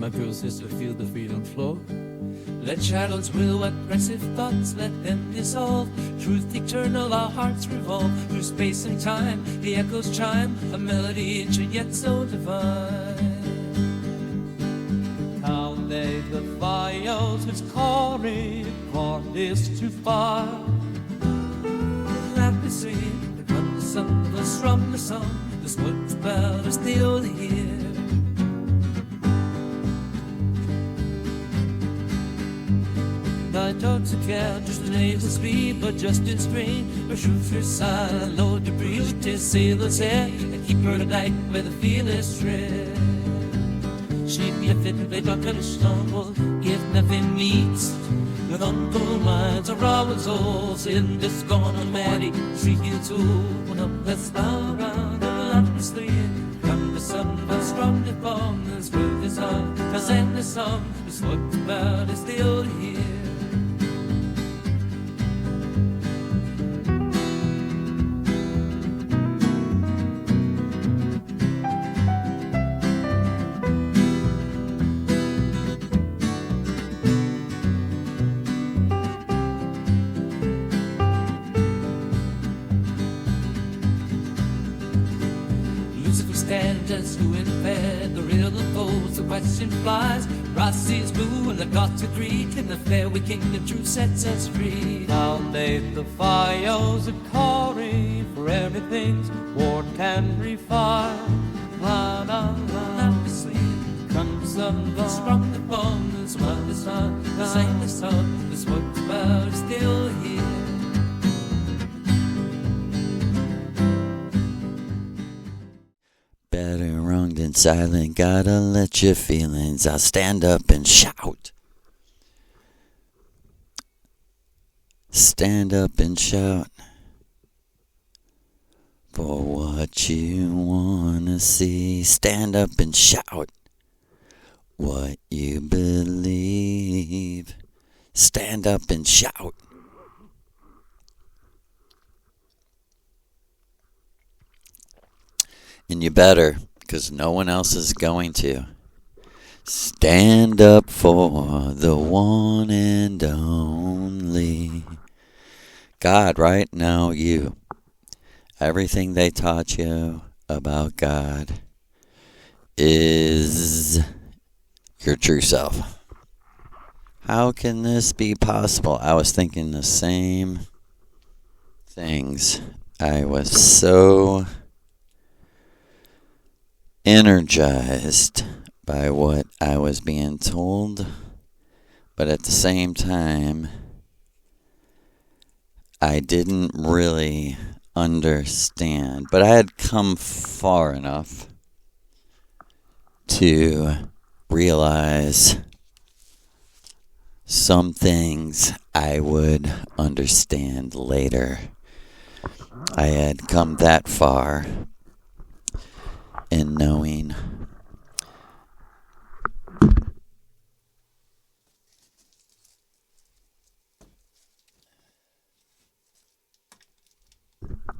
my girl sister, feel the freedom flow. Let shadows will what oppressive thoughts, let them dissolve. Truth eternal, our hearts revolve. Through space and time, the echoes chime, a melody ancient yet so divine. Count they the fires which carry this too far. Let me see the comes of us from the sun. The smoke cloud is still here. I don't care, just an nasal speed, but just in strain. A truth is silent, low debris, to sailors air, and keep her tonight where the feel is dread. She'd be a fit to play dark and stumble, if nothing meets. With uncle minds are our souls in this gone and maddy. She heals who, when up the star around, the lamp is lit. Come the sun, but strong the bomb, this world is on, cause in the sun, this what about is still here. Standards who invade the real foes, the question flies. Rossi's blue and the gods agree. In the fairy kingdom, truth sets us free. Now made the fires of Cory for everything's war can refine. La la la, not to sleep. Comes some that's from the bones, while the sun, the same the sun, this what's about is still here. Better wrong than silent, gotta let your feelings out. Stand up and shout. Stand up and shout for what you wanna see. Stand up and shout what you believe. Stand up and shout. And you better, because no one else is going to. Stand up for the one and only God. Right now, you. Everything they taught you about God is your true self. How can this be possible? I was thinking the same things. I was so energized by what I was being told, but at the same time, I didn't really understand. But I had come far enough to realize some things I would understand later. I had come that far in knowing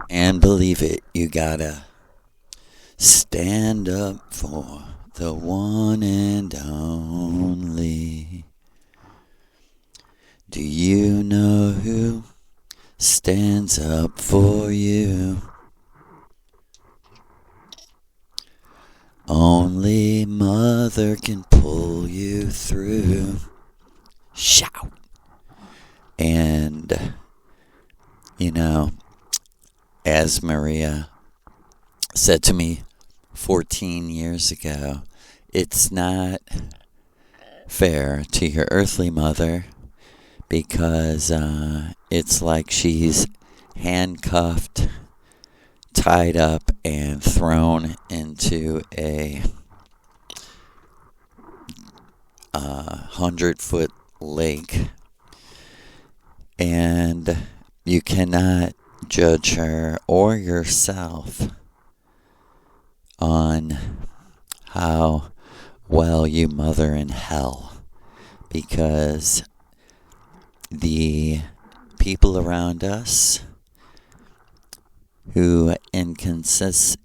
and believe it. You gotta stand up for the one and only. Do you know who stands up for you? Only Mother can pull you through. Shout. And, you know, as Maria said to me 14 years ago, it's not fair to your earthly mother because it's like she's handcuffed, tied up, and thrown into a 100-foot lake, and you cannot judge her or yourself on how well you mother in hell, because the people around us who in consensus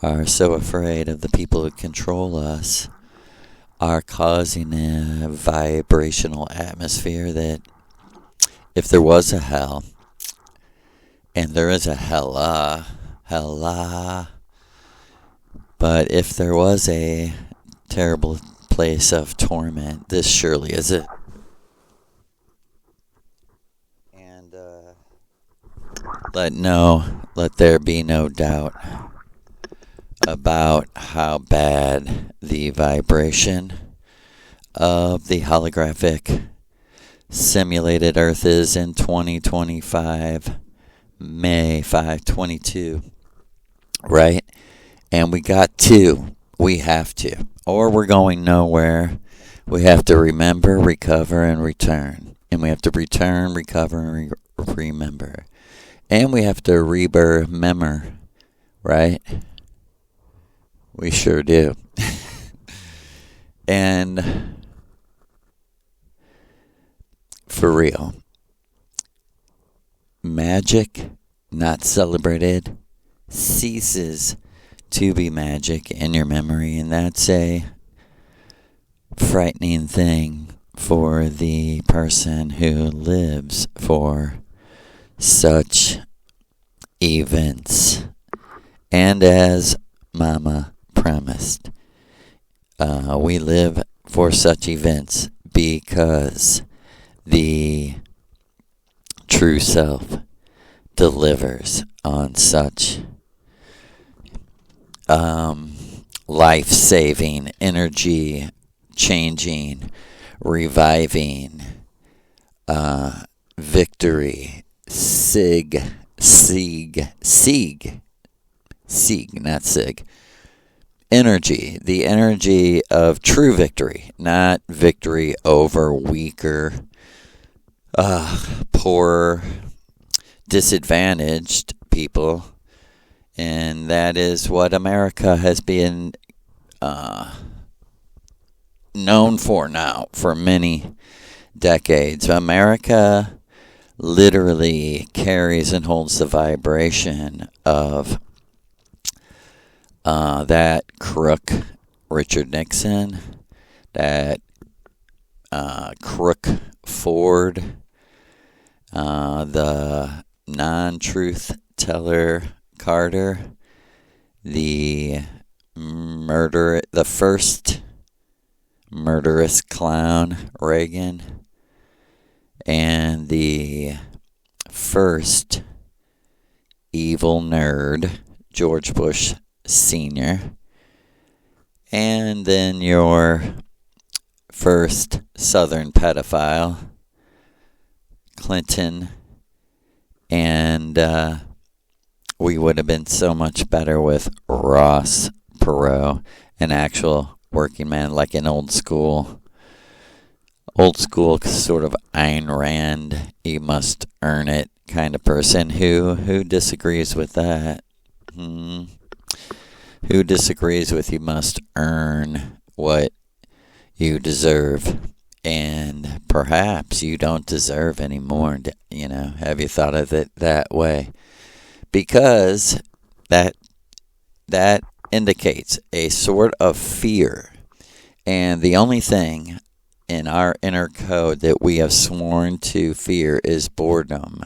are so afraid of the people who control us are causing a vibrational atmosphere that if there was a hell, and there is a hella, but if there was a terrible place of torment, this surely is it. And let there be no doubt about how bad the vibration of the holographic simulated Earth is in 2025, May 5/22, right? And we have to, or we're going nowhere. We have to remember, recover, and return. And we have to return, recover, and remember. And we have to remember, right? We sure do. And for real, magic not celebrated ceases to be magic in your memory, and that's a frightening thing for the person who lives for such events. And as Mama premised, we live for such events because the true self delivers on such life-saving, energy-changing, reviving, victory, not sig, energy, the energy of true victory, not victory over weaker, poor, disadvantaged people. And that is what America has been known for now for many decades. America literally carries and holds the vibration of that crook Richard Nixon, that crook Ford, the non-truth teller Carter, the first murderous clown Reagan, and the first evil nerd George Bush Sr., and then your first Southern pedophile Clinton, and we would have been so much better with Ross Perot, an actual working man, like an old school sort of Ayn Rand, you must earn it kind of person. Who disagrees with that? Who disagrees with you must earn what you deserve, and perhaps you don't deserve anymore? Have you thought of it that way? Because that indicates a sort of fear, and the only thing in our inner code that we have sworn to fear is boredom.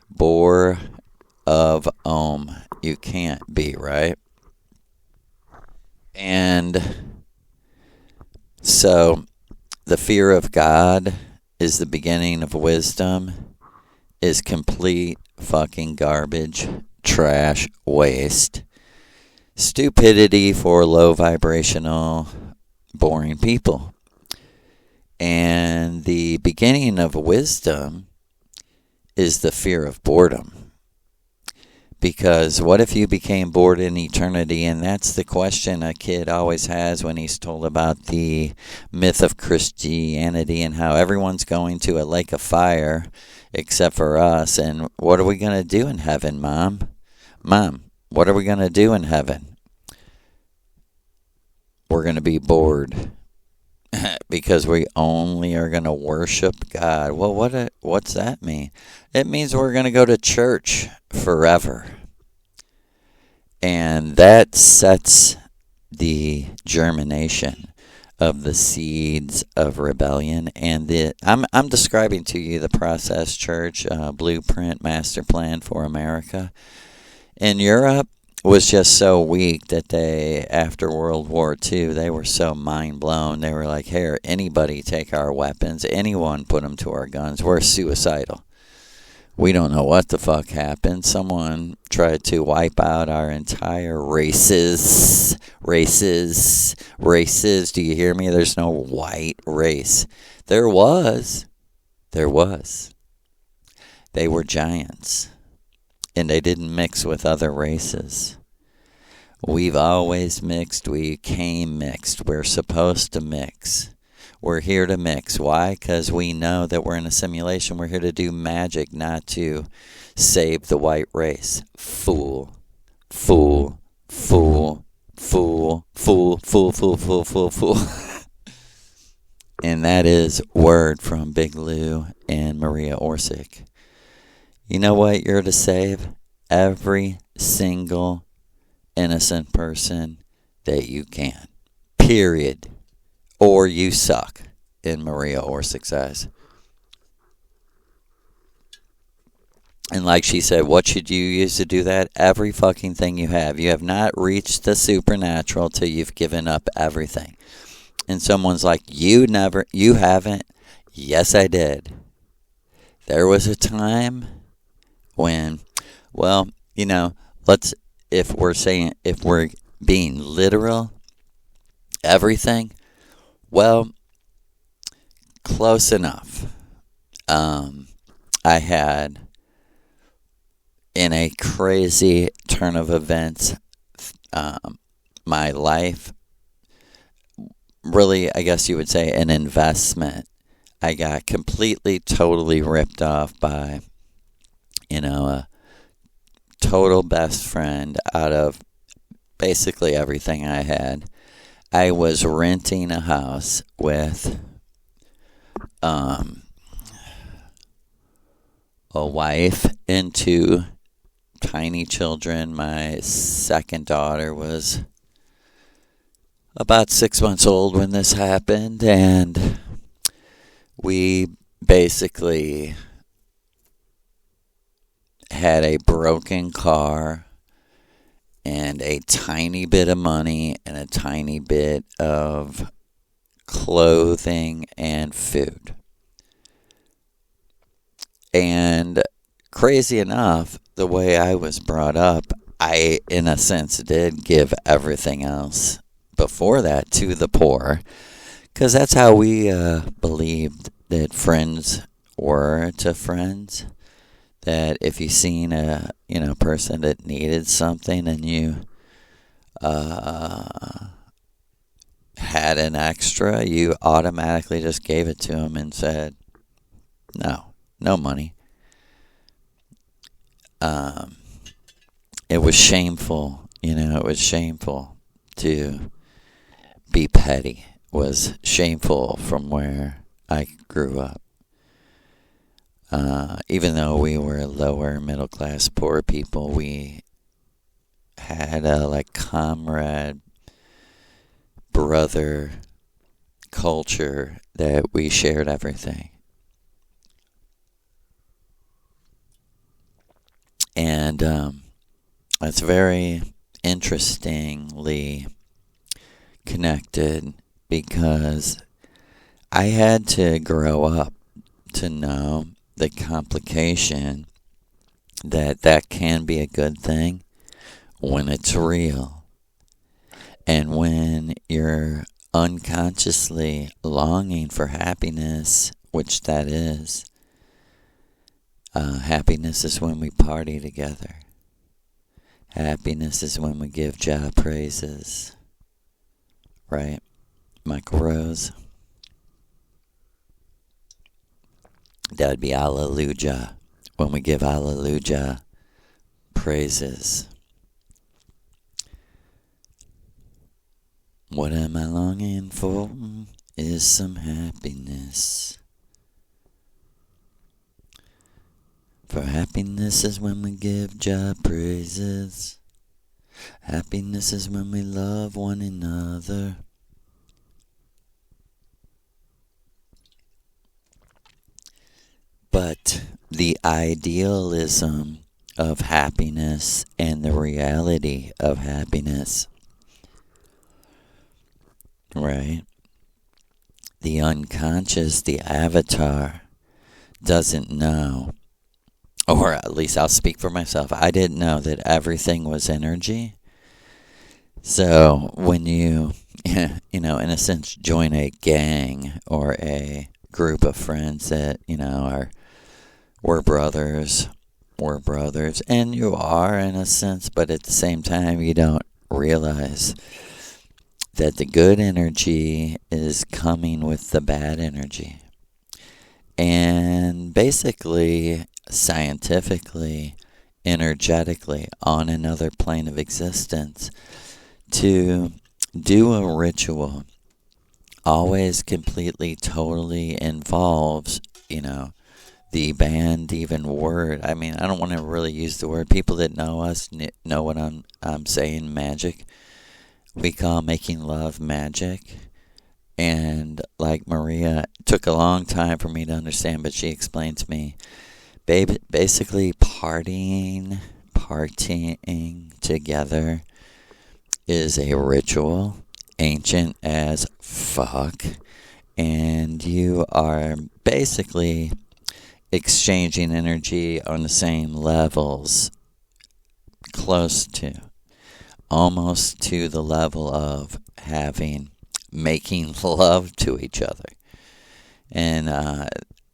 Bore of Om. You can't be, right? And so the fear of God is the beginning of wisdom, is complete fucking garbage, trash, waste, stupidity for low vibrational, boring people. And the beginning of wisdom is the fear of boredom. Because what if you became bored in eternity? And that's the question a kid always has when he's told about the myth of Christianity and how everyone's going to a lake of fire except for us. And what are we going to do in heaven, Mom? Mom, what are we going to do in heaven? We're going to be bored. Because we only are going to worship God. Well, what's that mean? It means we're going to go to church forever. And that sets the germination of the seeds of rebellion. And I'm describing to you the process, church, blueprint, master plan for America. In Europe was just so weak that they, after World War II, they were so mind blown. They were like, here, anybody take our weapons, anyone put them to our guns. We're suicidal. We don't know what the fuck happened. Someone tried to wipe out our entire races. Races. Do you hear me? There's no white race. There was. They were giants. And they didn't mix with other races. We've always mixed. We came mixed. We're supposed to mix. We're here to mix. Why? Because we know that we're in a simulation. We're here to do magic, not to save the white race. Fool. And that is word from Big Lou and Maria Orsic. You know what you're to save? Every single innocent person that you can. Period. Or you suck, in Maria Orsic's eyes. And like she said, what should you use to do that? Every fucking thing you have. You have not reached the supernatural till you've given up everything. And someone's like, you haven't. Yes, I did. There was a time when, well, if we're being literal, everything, well, close enough. I had, in a crazy turn of events, my life, really, I guess you would say, an investment. I got completely, totally ripped off by, a total best friend out of basically everything I had. I was renting a house with a wife and two tiny children. My second daughter was about 6 months old when this happened, and we basically had a broken car and a tiny bit of money and a tiny bit of clothing and food. And crazy enough, the way I was brought up, I, in a sense, did give everything else before that to the poor. Because that's how we believed that friends were to friends. That if you seen a person that needed something and you had an extra, you automatically just gave it to them and said, no money. It was shameful, it was shameful to be petty. It was shameful from where I grew up. Even though we were lower middle class poor people, we had a comrade, brother culture that we shared everything. And it's very interestingly connected because I had to grow up to know the complication that can be a good thing when it's real. And when you're unconsciously longing for happiness, which that is, happiness is when we party together. Happiness is when we give Jah praises. Right? Michael Rose. That would be hallelujah. When we give hallelujah praises. What am I longing for is some happiness. For happiness is when we give Jah praises. Happiness is when we love one another. But the idealism of happiness and the reality of happiness, right? The unconscious, the avatar, doesn't know, or at least I'll speak for myself. I didn't know that everything was energy. So when you, in a sense, join a gang or a group of friends that, we're brothers, and you are in a sense, but at the same time, you don't realize that the good energy is coming with the bad energy. And basically, scientifically, energetically, on another plane of existence, to do a ritual always completely, totally involves, the banned even word. I mean, I don't want to really use the word. People that know us know what I'm saying, magic. We call making love magic. And like Maria, it took a long time for me to understand, but she explained to me, basically partying together is a ritual, ancient as fuck, and you are basically exchanging energy on the same levels, close to, almost to the level of making love to each other. And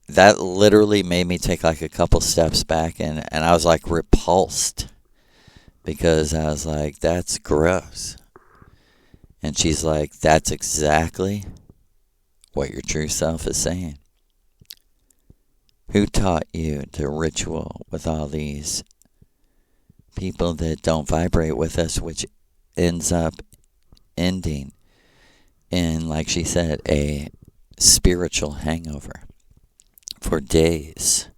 that literally made me take like a couple steps back, and I was like repulsed, because I was like, that's gross. And she's like, that's exactly what your true self is saying. Who taught you to ritual with all these people that don't vibrate with us, which ends up ending in, like she said, a spiritual hangover for days?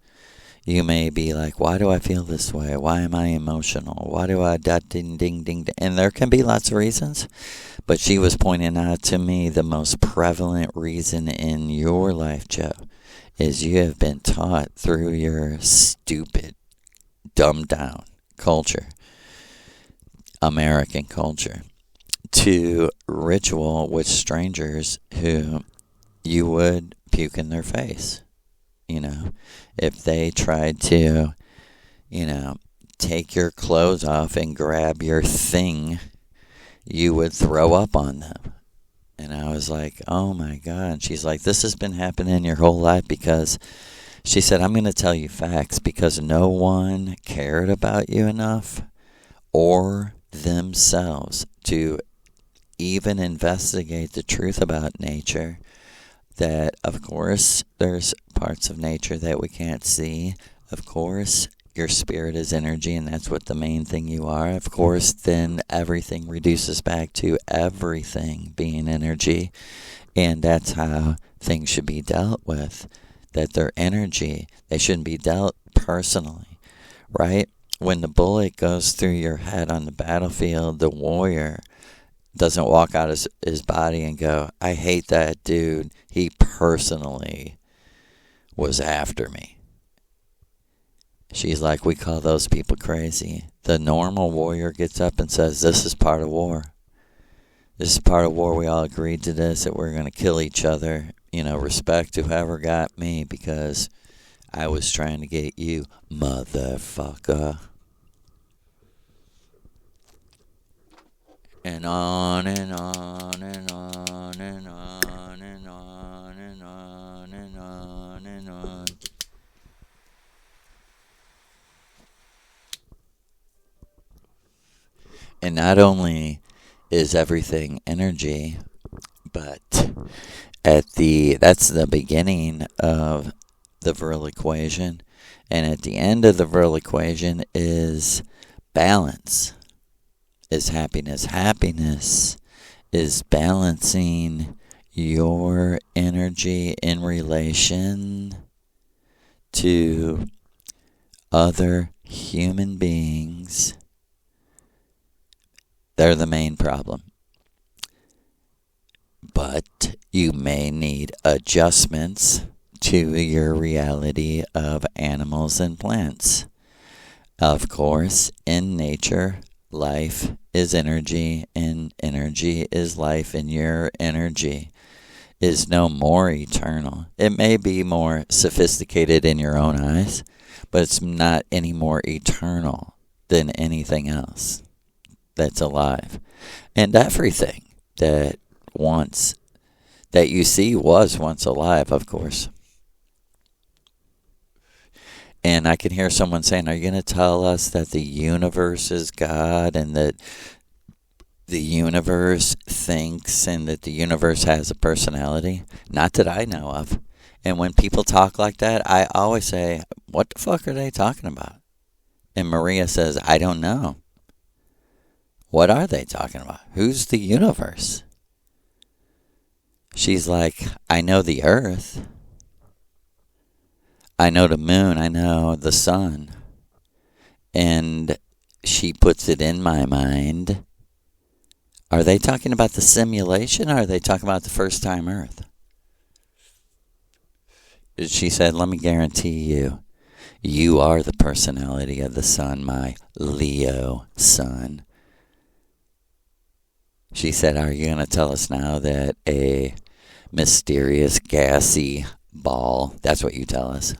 You may be like, why do I feel this way? Why am I emotional? Why do I ding, ding, ding? And there can be lots of reasons. But she was pointing out to me the most prevalent reason in your life, Joe, is you have been taught through your stupid, dumbed down culture, American culture, to ritual with strangers who you would puke in their face. If they tried to, take your clothes off and grab your thing, you would throw up on them. And I was like, oh my God. And she's like, this has been happening your whole life, because she said, I'm going to tell you facts, because no one cared about you enough or themselves to even investigate the truth about nature. That, of course, there's parts of nature that we can't see. Of course, your spirit is energy, and that's what the main thing you are. Of course, then everything reduces back to everything being energy, and that's how things should be dealt with. That they're energy. They shouldn't be dealt personally, right? When the bullet goes through your head on the battlefield, the warrior doesn't walk out his body and go, I hate that dude. He personally was after me. She's like, we call those people crazy. The normal warrior gets up and says, this is part of war. This is part of war. We all agreed to this, that we're going to kill each other. Respect whoever got me, because I was trying to get you, motherfucker. And on and on and on and on and on and on and on and on. And not only is everything energy, but that's the beginning of the Vril equation. And at the end of the Vril equation is balance. Is happiness. Happiness is balancing your energy in relation to other human beings They're the main problem. But you may need adjustments to your reality of animals and plants. Of course, in nature, life is energy, and energy is life, and your energy is no more eternal. It may be more sophisticated in your own eyes, but it's not any more eternal than anything else that's alive. And everything that you see was once alive, of course. And I can hear someone saying, are you going to tell us that the universe is God and that the universe thinks and that the universe has a personality? Not that I know of. And when people talk like that, I always say, what the fuck are they talking about? And Maria says, I don't know. What are they talking about? Who's the universe? She's like, I know the earth. I know the moon. I know the sun. And she puts it in my mind. Are they talking about the simulation, or are they talking about the first time Earth? She said, let me guarantee you, you are the personality of the sun, my Leo son. She said, are you going to tell us now that a mysterious gassy ball, that's what you tell us,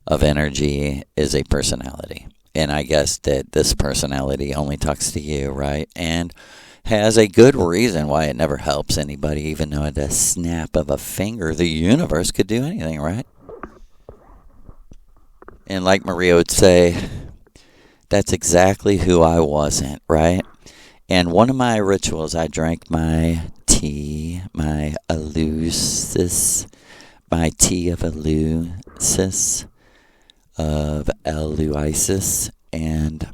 of energy is a personality? And I guess that this personality only talks to you, right? And has a good reason why it never helps anybody, even though at a snap of a finger, the universe could do anything, right? And like Maria would say, that's exactly who I wasn't, right? And one of my rituals, I drank my tea, my eleusis, my tea of eleusis, of eleusis, and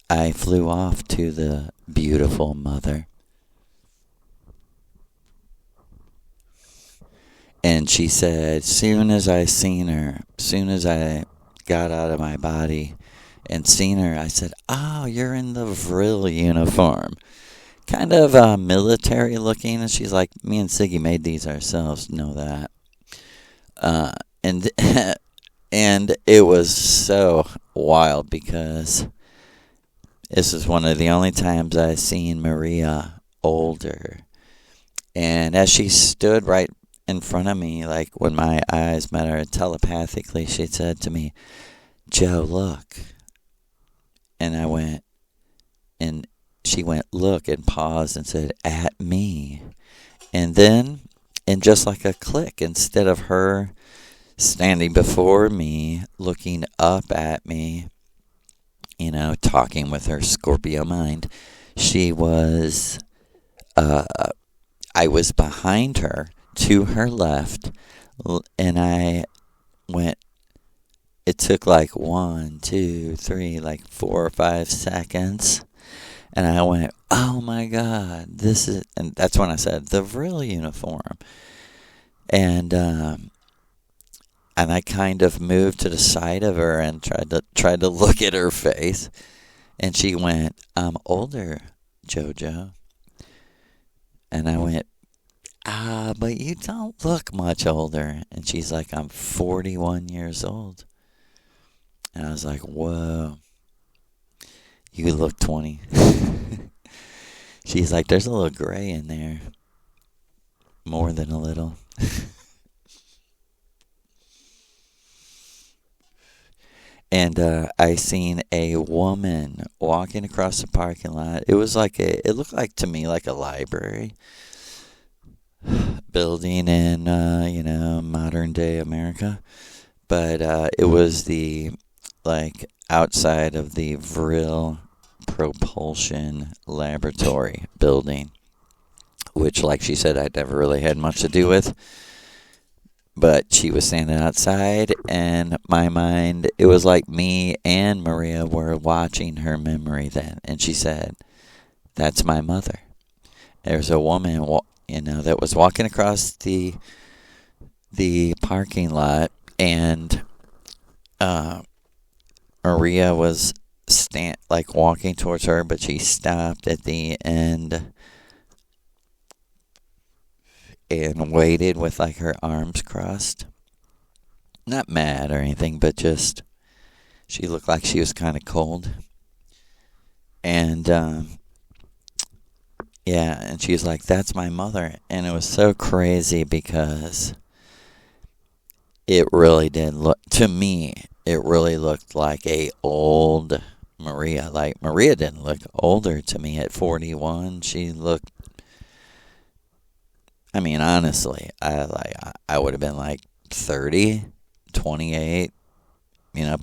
I flew off to the beautiful mother. And she said, soon as I seen her, soon as I got out of my body and seen her, I said, oh, you're in the Vril uniform. Kind of military looking. And she's like, me and Siggy made these ourselves, know that. And and it was so wild because this is one of the only times I've seen Maria older. And as she stood right in front of me, like when my eyes met her telepathically, she said to me, Joe, look. And I went, and she went, look, and paused and said, at me. And then, and just like a click, instead of her standing before me, looking up at me, you know, talking with her Scorpio mind, she was, I was behind her, to her left, and I went, it took like 1, 2, 3, like 4 or 5 seconds, and I went, oh my God, this is, and that's when I said, the Vril uniform, and I kind of moved to the side of her and tried to look at her face, and she went, I'm older, Jojo, and I went, but you don't look much older. And she's like, I'm 41 years old. And I was like, whoa, you look 20. She's like, there's a little gray in there. More than a little. And I seen a woman walking across the parking lot. It was like it looked like to me like a library building in, modern day America. But it was the, like, outside of the Vril Propulsion Laboratory building, which, like she said, I'd never really had much to do with. But she was standing outside, and my mind, it was like me and Maria were watching her memory then. And she said, that's my mother. There's a woman, that was walking across the parking lot, and Maria was walking towards her, but she stopped at the end and waited with like her arms crossed. Not mad or anything, but just she looked like she was kind of cold. And yeah, and she was like, "That's my mother." And it was so crazy because it really did look, to me, it really looked like a old Maria. Like, Maria didn't look older to me at 41. She looked, I mean, honestly, I would have been like 30, 28,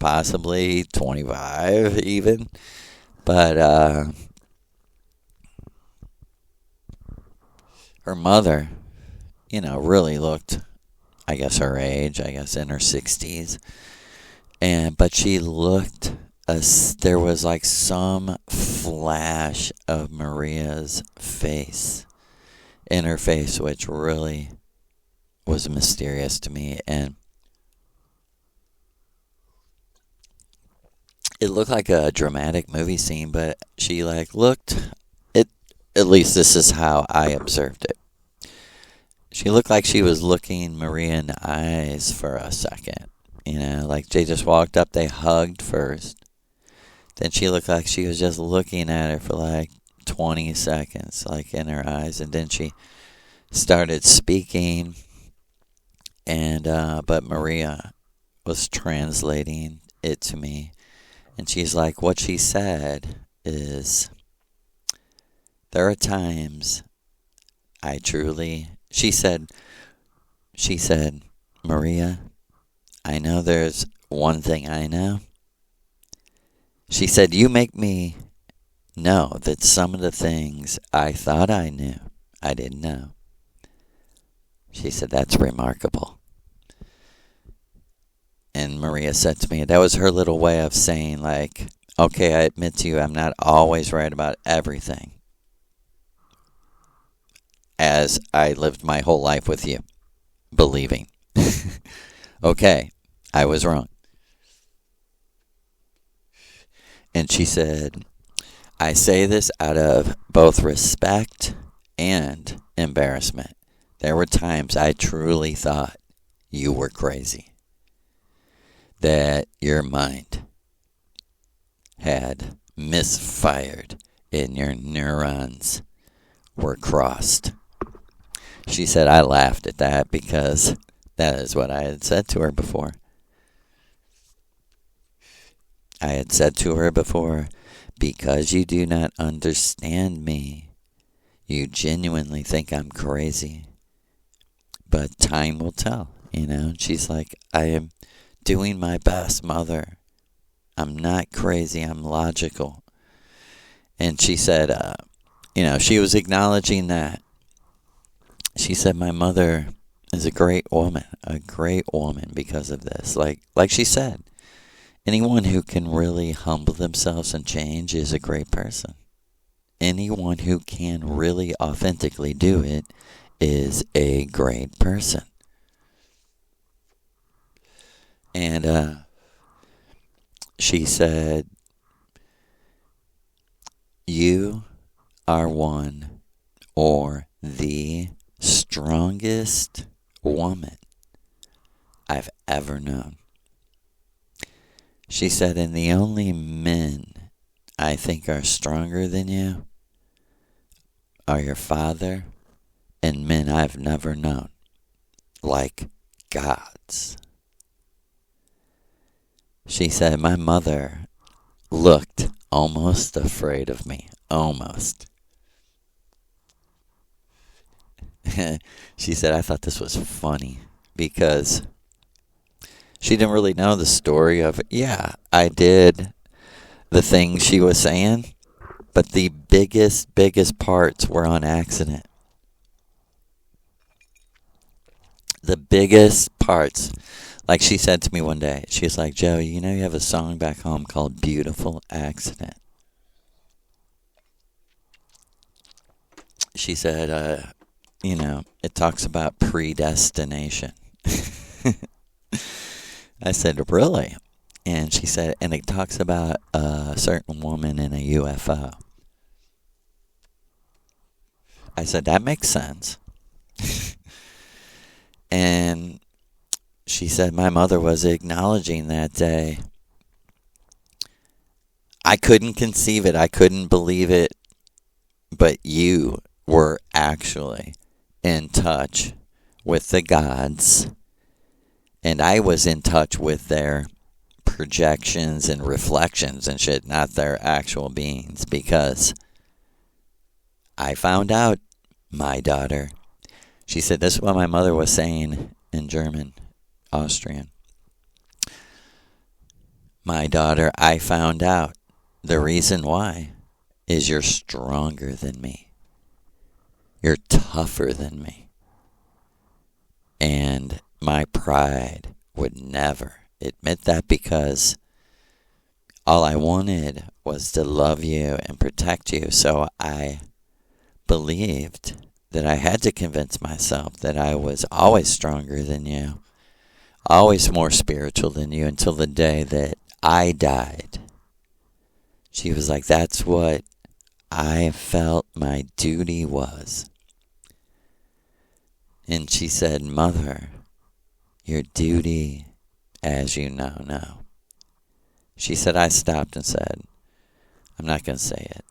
possibly 25 even. But her mother, really looked, I guess, her age, I guess in her 60s. But she looked, there was like some flash of Maria's face in her face, which really was mysterious to me. And it looked like a dramatic movie scene, but she looked, at least this is how I observed it. She looked like she was looking Maria in the eyes for a second. Like they just walked up, they hugged first. Then she looked like she was just looking at her for like 20 seconds, like in her eyes. And then she started speaking. And, but Maria was translating it to me. And she's like, what she said is, there are times she said, Maria, I know there's one thing I know. She said, you make me know that some of the things I thought I knew, I didn't know. She said, that's remarkable. And Maria said to me, that was her little way of saying, like, okay, I admit to you, I'm not always right about everything, as I lived my whole life with you, believing. Okay, I was wrong. And she said, I say this out of both respect and embarrassment. There were times I truly thought you were crazy, that your mind had misfired and your neurons were crossed. She said, I laughed at that because that is what I had said to her before. I had said to her before, because you do not understand me, you genuinely think I'm crazy. But time will tell, She's like, I am doing my best, mother. I'm not crazy, I'm logical. And she said, she was acknowledging that. She said, my mother is a great woman because of this. Like she said, anyone who can really humble themselves and change is a great person. Anyone who can really authentically do it is a great person. And she said, you are one or the strongest woman I've ever known. She said, and the only men I think are stronger than you are your father and men I've never known, like gods. She said, my mother looked almost afraid of me. Almost. She said, I thought this was funny because she didn't really know the story of, yeah, I did the things she was saying, but the biggest parts were on accident. The biggest parts. Like she said to me one day, she's like, Joe, you have a song back home called Beautiful Accident. She said, it talks about predestination. I said, really? And she said, and it talks about a certain woman in a UFO. I said, that makes sense. And she said, my mother was acknowledging that day. I couldn't conceive it. I couldn't believe it. But you were actually in touch with the gods. And I was in touch with their projections and reflections and shit, not their actual beings. Because I found out, my daughter. She said, this is what my mother was saying in German, Austrian. My daughter, I found out the reason why is you're stronger than me. You're tougher than me. And my pride would never admit that, because all I wanted was to love you and protect you. So I believed that I had to convince myself that I was always stronger than you, always more spiritual than you, until the day that I died. She was like, that's what I felt my duty was. And she said, Mother, your duty, as you know. She said, I stopped and said, I'm not going to say it.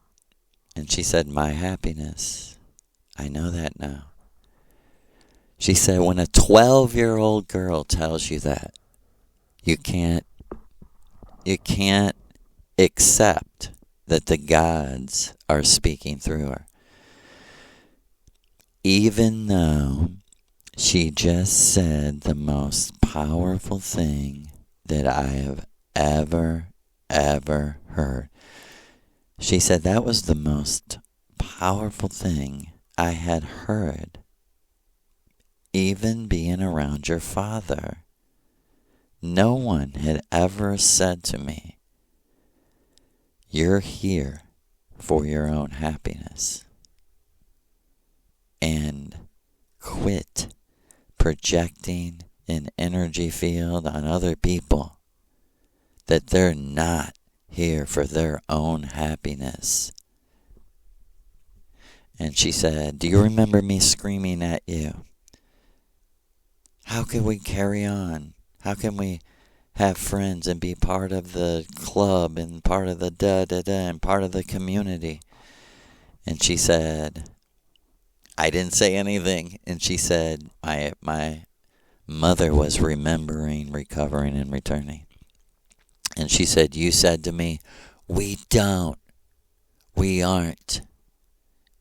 And she said, my happiness, I know that now. She said, when a 12-year-old girl tells you that, you can't accept that the gods are speaking through her. Even though she just said the most powerful thing that I have ever heard. She said that was the most powerful thing I had heard, even being around your father. No one had ever said to me, you're here for your own happiness. And quit projecting an energy field on other people that they're not here for their own happiness. And she said, do you remember me screaming at you? How can we carry on? How can we have friends and be part of the club and part of the and part of the community? And she said, I didn't say anything. And she said, my mother was remembering, recovering, and returning. And she said, you said to me, we aren't.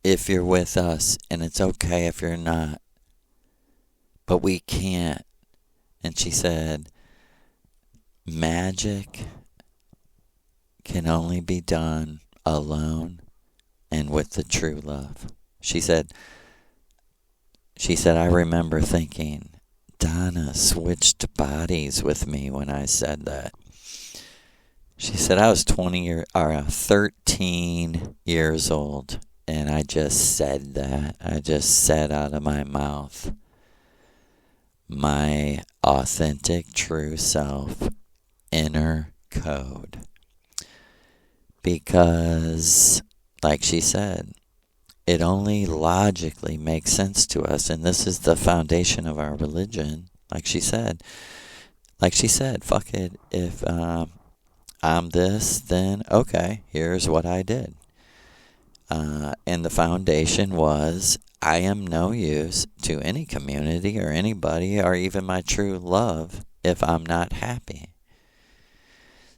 If you're with us, and it's okay if you're not. But we can't. And she said, magic can only be done alone and with the true love. She said, I remember thinking, Donna switched bodies with me when I said that. She said, I was 13 years old, and I just said that. I just said out of my mouth, my authentic, true self, inner code. Because, like she said, it only logically makes sense to us, and this is the foundation of our religion. Like she said, fuck it. If I'm this, then okay, here's what I did. And the foundation was, I am no use to any community or anybody or even my true love if I'm not happy.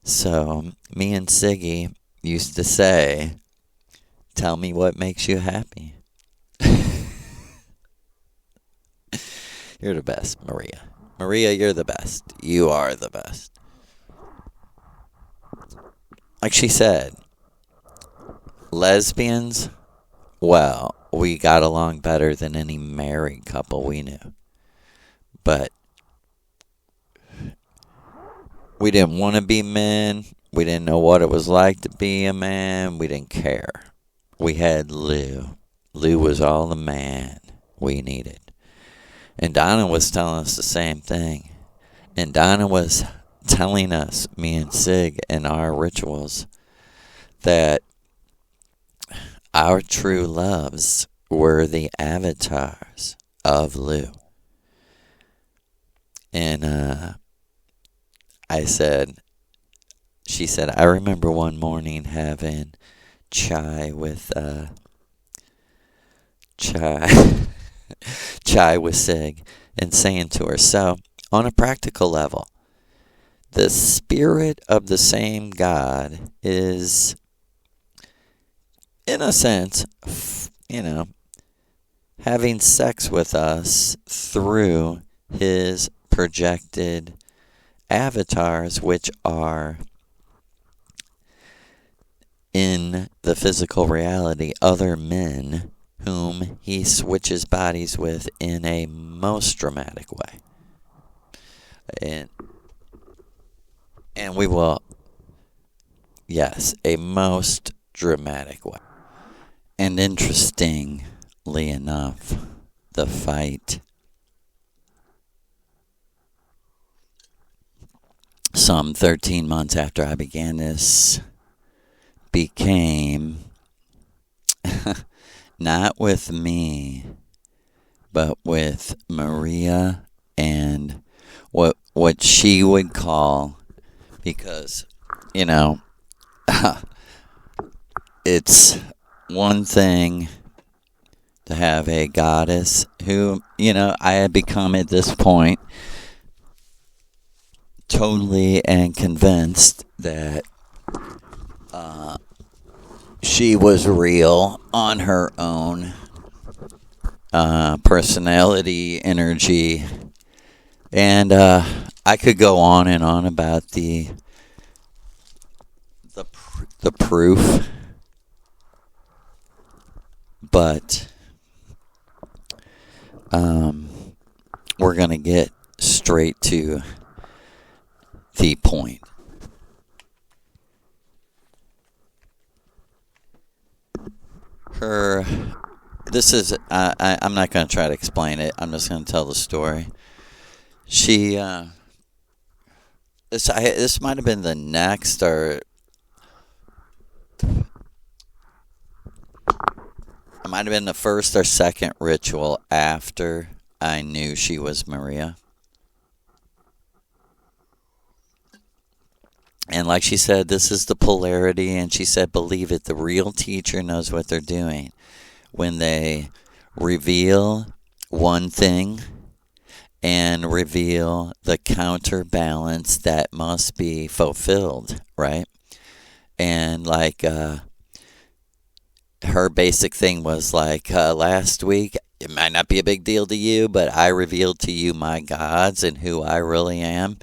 So me and Siggy used to say, tell me what makes you happy. You're the best, Maria. Maria, you're the best. You are the best. Like she said, lesbians, well, we got along better than any married couple we knew. But we didn't want to be men. We didn't know what it was like to be a man. We didn't care. We had Lou. Lou was all the man we needed. And Donna was telling us the same thing. And Donna was telling us, me and Sig, in our rituals, that our true loves were the avatars of Lu. And she said, I remember one morning having chai with Sig, and saying to her, so, on a practical level, the spirit of the same God is, in a sense, having sex with us through his projected avatars, which are in the physical reality other men whom he switches bodies with in a most dramatic way. And we will, yes, a most dramatic way. And interestingly enough, the fight, some 13 months after I began this, became not with me, but with Maria and what she would call, because, it's one thing to have a goddess who, I had become at this point totally and convinced that she was real on her own personality, energy, and I could go on and on about the proof, but we're going to get straight to the point. This is, I'm not going to try to explain it. I'm just going to tell the story. She, this might have been the next, or it might have been the first or second ritual after I knew she was Maria. And like she said, this is the polarity, and she said, believe it, the real teacher knows what they're doing. When they reveal one thing and reveal the counterbalance that must be fulfilled, right? And like her basic thing was like, last week, it might not be a big deal to you, but I revealed to you my gods and who I really am.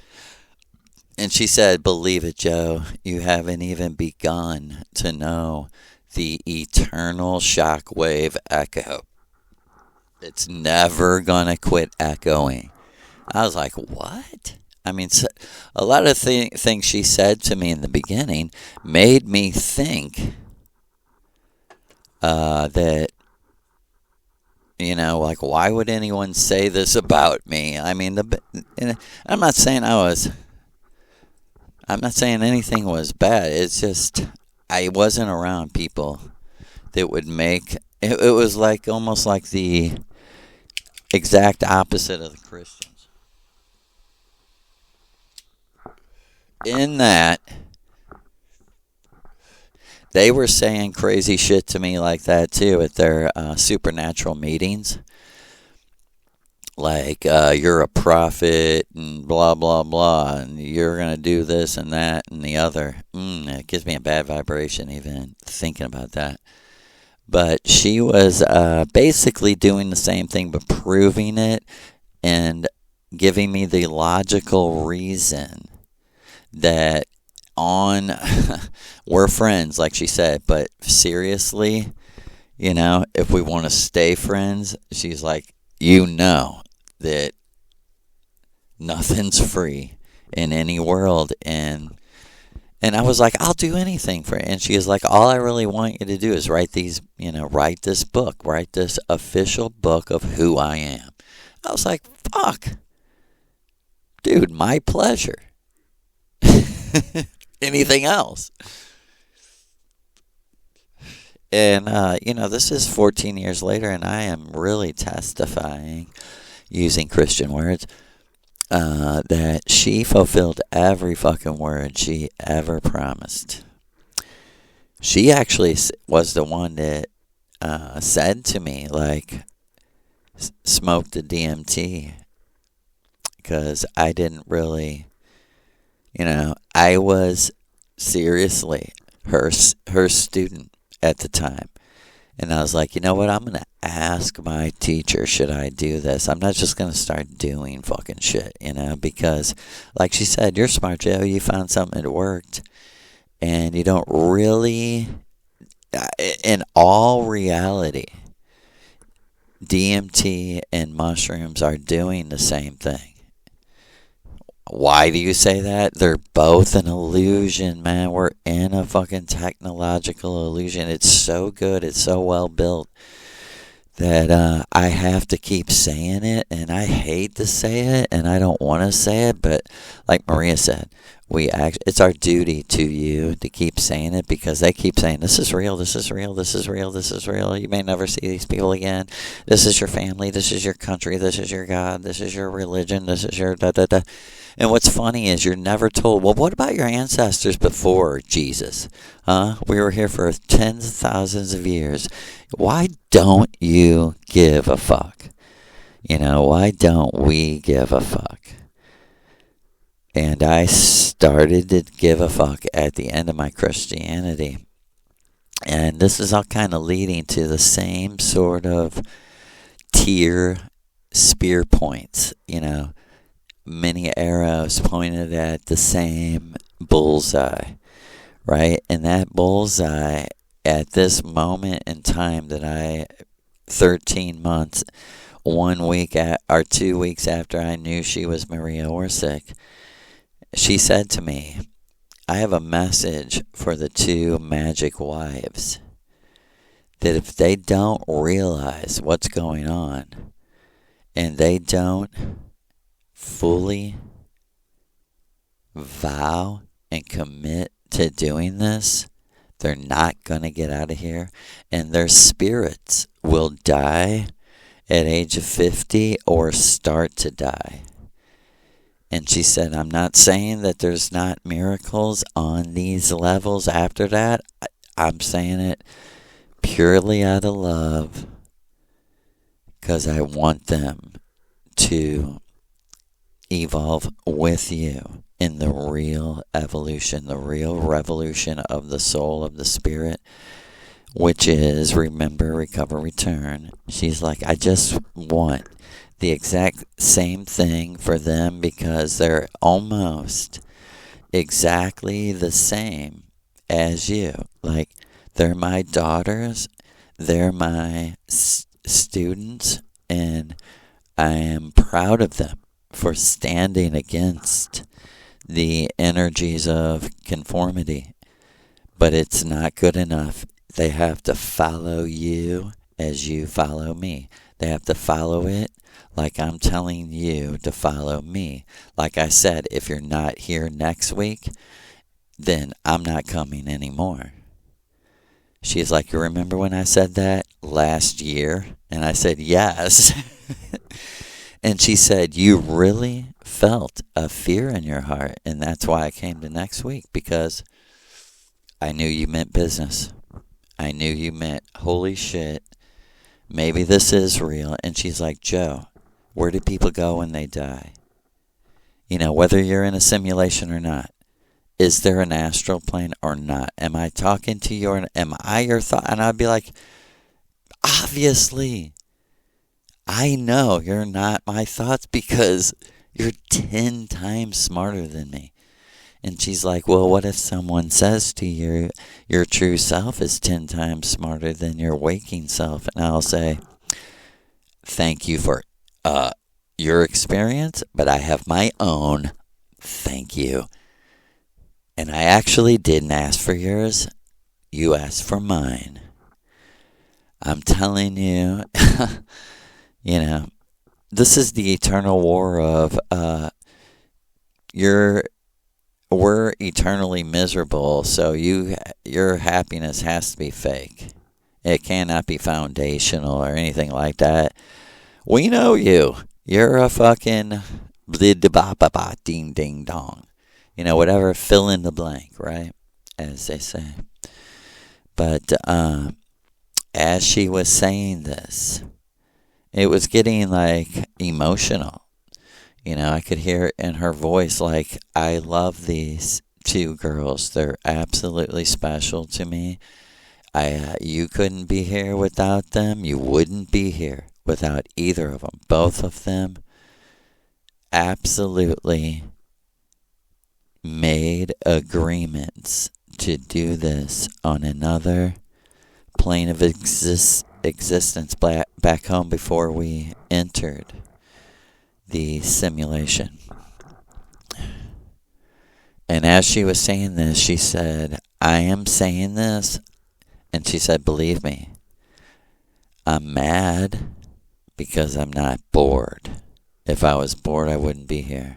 And she said, believe it, Joe, you haven't even begun to know the eternal shockwave echo. It's never going to quit echoing. I was like, what? I mean, a lot of things she said to me in the beginning made me think that, like, why would anyone say this about me? I mean, I'm not saying anything was bad. It's just I wasn't around people that would make it was like almost like the exact opposite of the Christians. In that they were saying crazy shit to me like that too at their supernatural meetings. Like, you're a prophet and blah, blah, blah, and you're going to do this and that and the other. It gives me a bad vibration even thinking about that. But she was basically doing the same thing but proving it and giving me the logical reason that we're friends, like she said, but seriously, if we want to stay friends, she's like, that nothing's free in any world, and I was like, I'll do anything for it. And she was like, all I really want you to do is write this book, write this official book of who I am. I was like, fuck, dude, my pleasure. anything else. And, this is 14 years later, and I am really testifying, using Christian words, that she fulfilled every fucking word she ever promised. She actually was the one that said to me, like, smoke the DMT, because I didn't really, I was seriously her student at the time. And I was like, you know what? I'm going to ask my teacher, should I do this? I'm not just going to start doing fucking shit, because, like she said, you're smart, Joe. You found something that worked. And you don't really, in all reality, DMT and mushrooms are doing the same thing. Why do you say that? They're both an illusion, man. We're in a fucking technological illusion. It's so good. It's so well built that I have to keep saying it, and I hate to say it, and I don't want to say it, but like Maria said, it's our duty to you to keep saying it, because they keep saying, this is real, this is real, this is real, this is real. You may never see these people again. This is your family, this is your country, this is your God, this is your religion, this is your da-da-da. And what's funny is you're never told, well, what about your ancestors before Jesus? We were here for tens of thousands of years. Why don't you give a fuck? Why don't we give a fuck? And I started to give a fuck at the end of my Christianity. And this is all kind of leading to the same sort of spear points, many arrows pointed at the same bullseye, right? And that bullseye, at this moment in time that 13 months, 1 week or 2 weeks after I knew she was Maria Orsic, she said to me, I have a message for the two magic wives, that if they don't realize what's going on, and they don't fully vow and commit to doing this, they're not going to get out of here, and their spirits will die at age of 50 or start to die. And she said, I'm not saying that there's not miracles on these levels after that. I'm saying it purely out of love, because I want them to evolve with you in the real evolution, the real revolution of the soul, of the spirit, which is remember, recover, return. She's like, I just want the exact same thing for them, because they're almost exactly the same as you. Like, they're my daughters, they're my students, and I am proud of them for standing against the energies of conformity. But it's not good enough. They have to follow you as you follow me. They have to follow it like I'm telling you to follow me. Like I said, if you're not here next week, then I'm not coming anymore. She's like, you remember when I said that last year? And I said, yes. And she said, you really felt a fear in your heart. And that's why I came to next week, because I knew you meant business. I knew you meant, holy shit, maybe this is real. And she's like, Joe, where do people go when they die? Whether you're in a simulation or not. Is there an astral plane or not? Am I talking to you, or am I your thought? And I'd be like, obviously, I know you're not my thoughts, because you're 10 times smarter than me. And she's like, well, what if someone says to you, your true self is 10 times smarter than your waking self? And I'll say, thank you for your experience, but I have my own. Thank you. And I actually didn't ask for yours. You asked for mine. I'm telling you, this is the eternal war of you're we're eternally miserable, so your happiness has to be fake. It cannot be foundational or anything like that. We know you. You're a fucking blid-ba-ba-ba, ding-ding-dong. Whatever, fill in the blank, right? As they say. But as she was saying this, it was getting like emotional. I could hear it in her voice, like, I love these two girls. They're absolutely special to me. You couldn't be here without them. You wouldn't be here without either of them. Both of them absolutely made agreements to do this on another plane of existence back home before we entered the simulation. And as she was saying this, she said, I am saying this, and she said, believe me, I'm mad because I'm not bored. If I was bored, I wouldn't be here.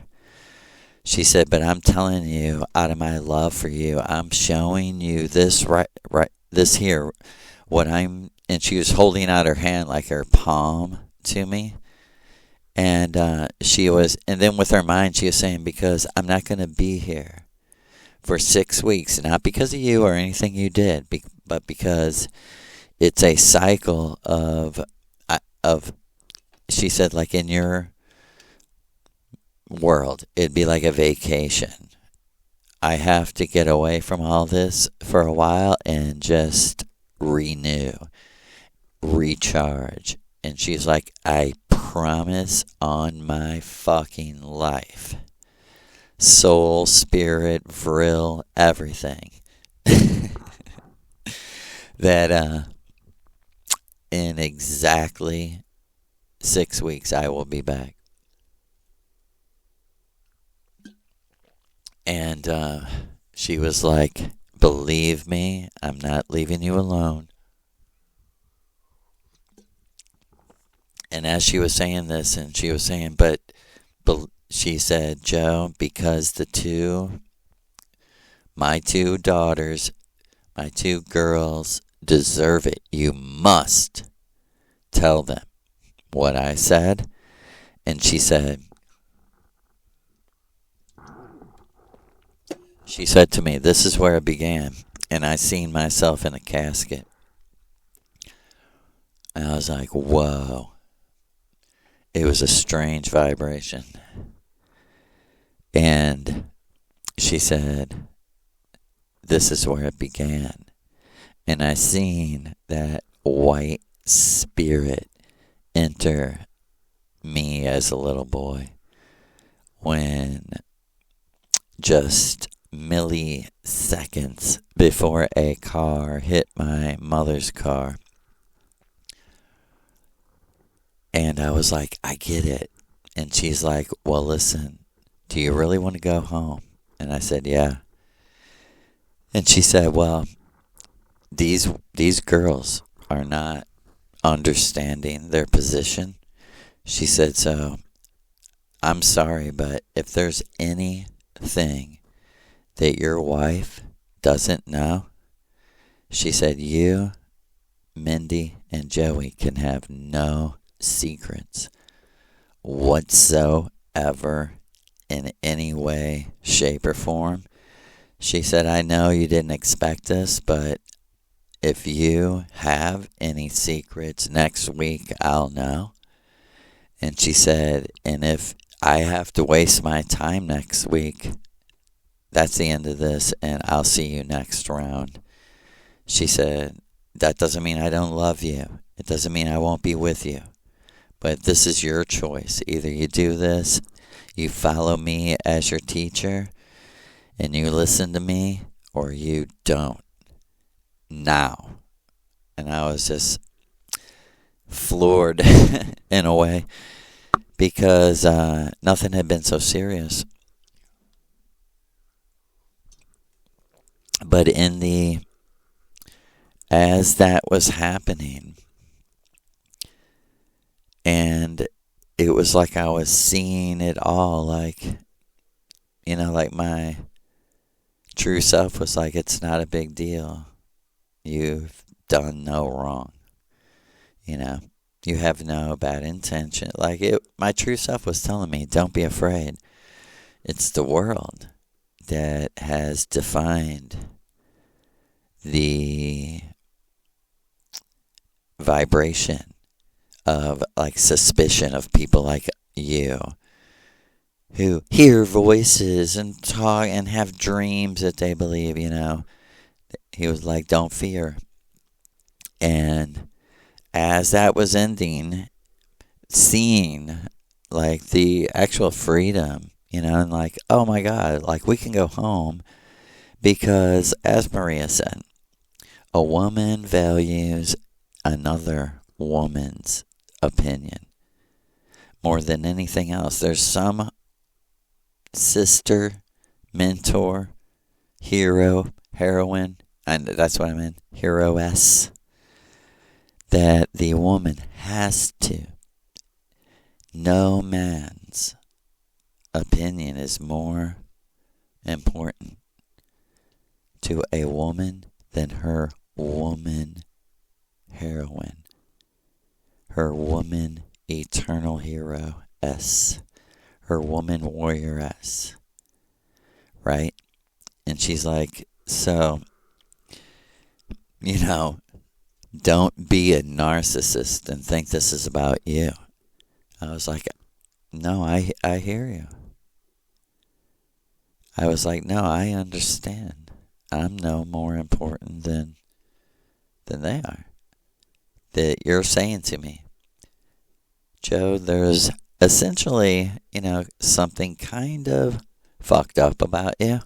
She said, but I'm telling you, out of my love for you, I'm showing you this this here, and she was holding out her hand, like her palm, to me. And and then with her mind, she was saying, because I'm not going to be here for 6 weeks, not because of you or anything you did, but because it's a cycle of, she said, like in your world, it'd be like a vacation. I have to get away from all this for a while and just renew, recharge. And she's like, I promise on my fucking life, soul, spirit, Vril, everything, that in exactly 6 weeks I will be back. And she was like, believe me, I'm not leaving you alone. And as she was saying this, and she was saying, but she said, Joe, because my two daughters, my two girls deserve it. You must tell them what I said. And she said to me, this is where it began. And I seen myself in a casket. And I was like, whoa. It was a strange vibration. And she said, this is where it began. And I seen that white spirit enter me as a little boy when just milliseconds before a car hit my mother's car. And I was like, I get it. And she's like, well, listen, do you really want to go home? And I said, yeah. And she said, well, these girls are not understanding their position. She said, so I'm sorry, but if there's anything that your wife doesn't know, she said, you, Mindy, and Joey can have no secrets whatsoever in any way, shape, or form. She said, I know you didn't expect this, but if you have any secrets next week, I'll know. And she said, and if I have to waste my time next week, that's the end of this, and I'll see you next round. She said, that doesn't mean I don't love you. It doesn't mean I won't be with you. But this is your choice. Either you do this, you follow me as your teacher, and you listen to me, or you don't. Now. And I was just floored in a way, because nothing had been so serious. But as that was happening, and it was like I was seeing it all, like, like my true self was like, it's not a big deal. You've done no wrong. You know, you have no bad intention. Like, my true self was telling me, don't be afraid. It's the world that has defined the vibration of like suspicion of people like you who hear voices and talk and have dreams that they believe, you know. He was like, don't fear. And as that was ending, seeing like the actual freedom, you know, and like, oh my God, like we can go home because, as Maria said, a woman values another woman's opinion more than anything else. There's some sister, mentor, hero, heroine, and that's what I meant, hero-ess, that the woman has to. No man's opinion is more important to a woman than her woman heroine, her woman eternal hero-ess, her woman warrior-ess, right? And she's like, so, you know, don't be a narcissist and think this is about you. I was like, no, I hear you. I was like, no, I understand. I'm no more important than they are. That you're saying to me, Joe, there's essentially, you know, something kind of fucked up about you.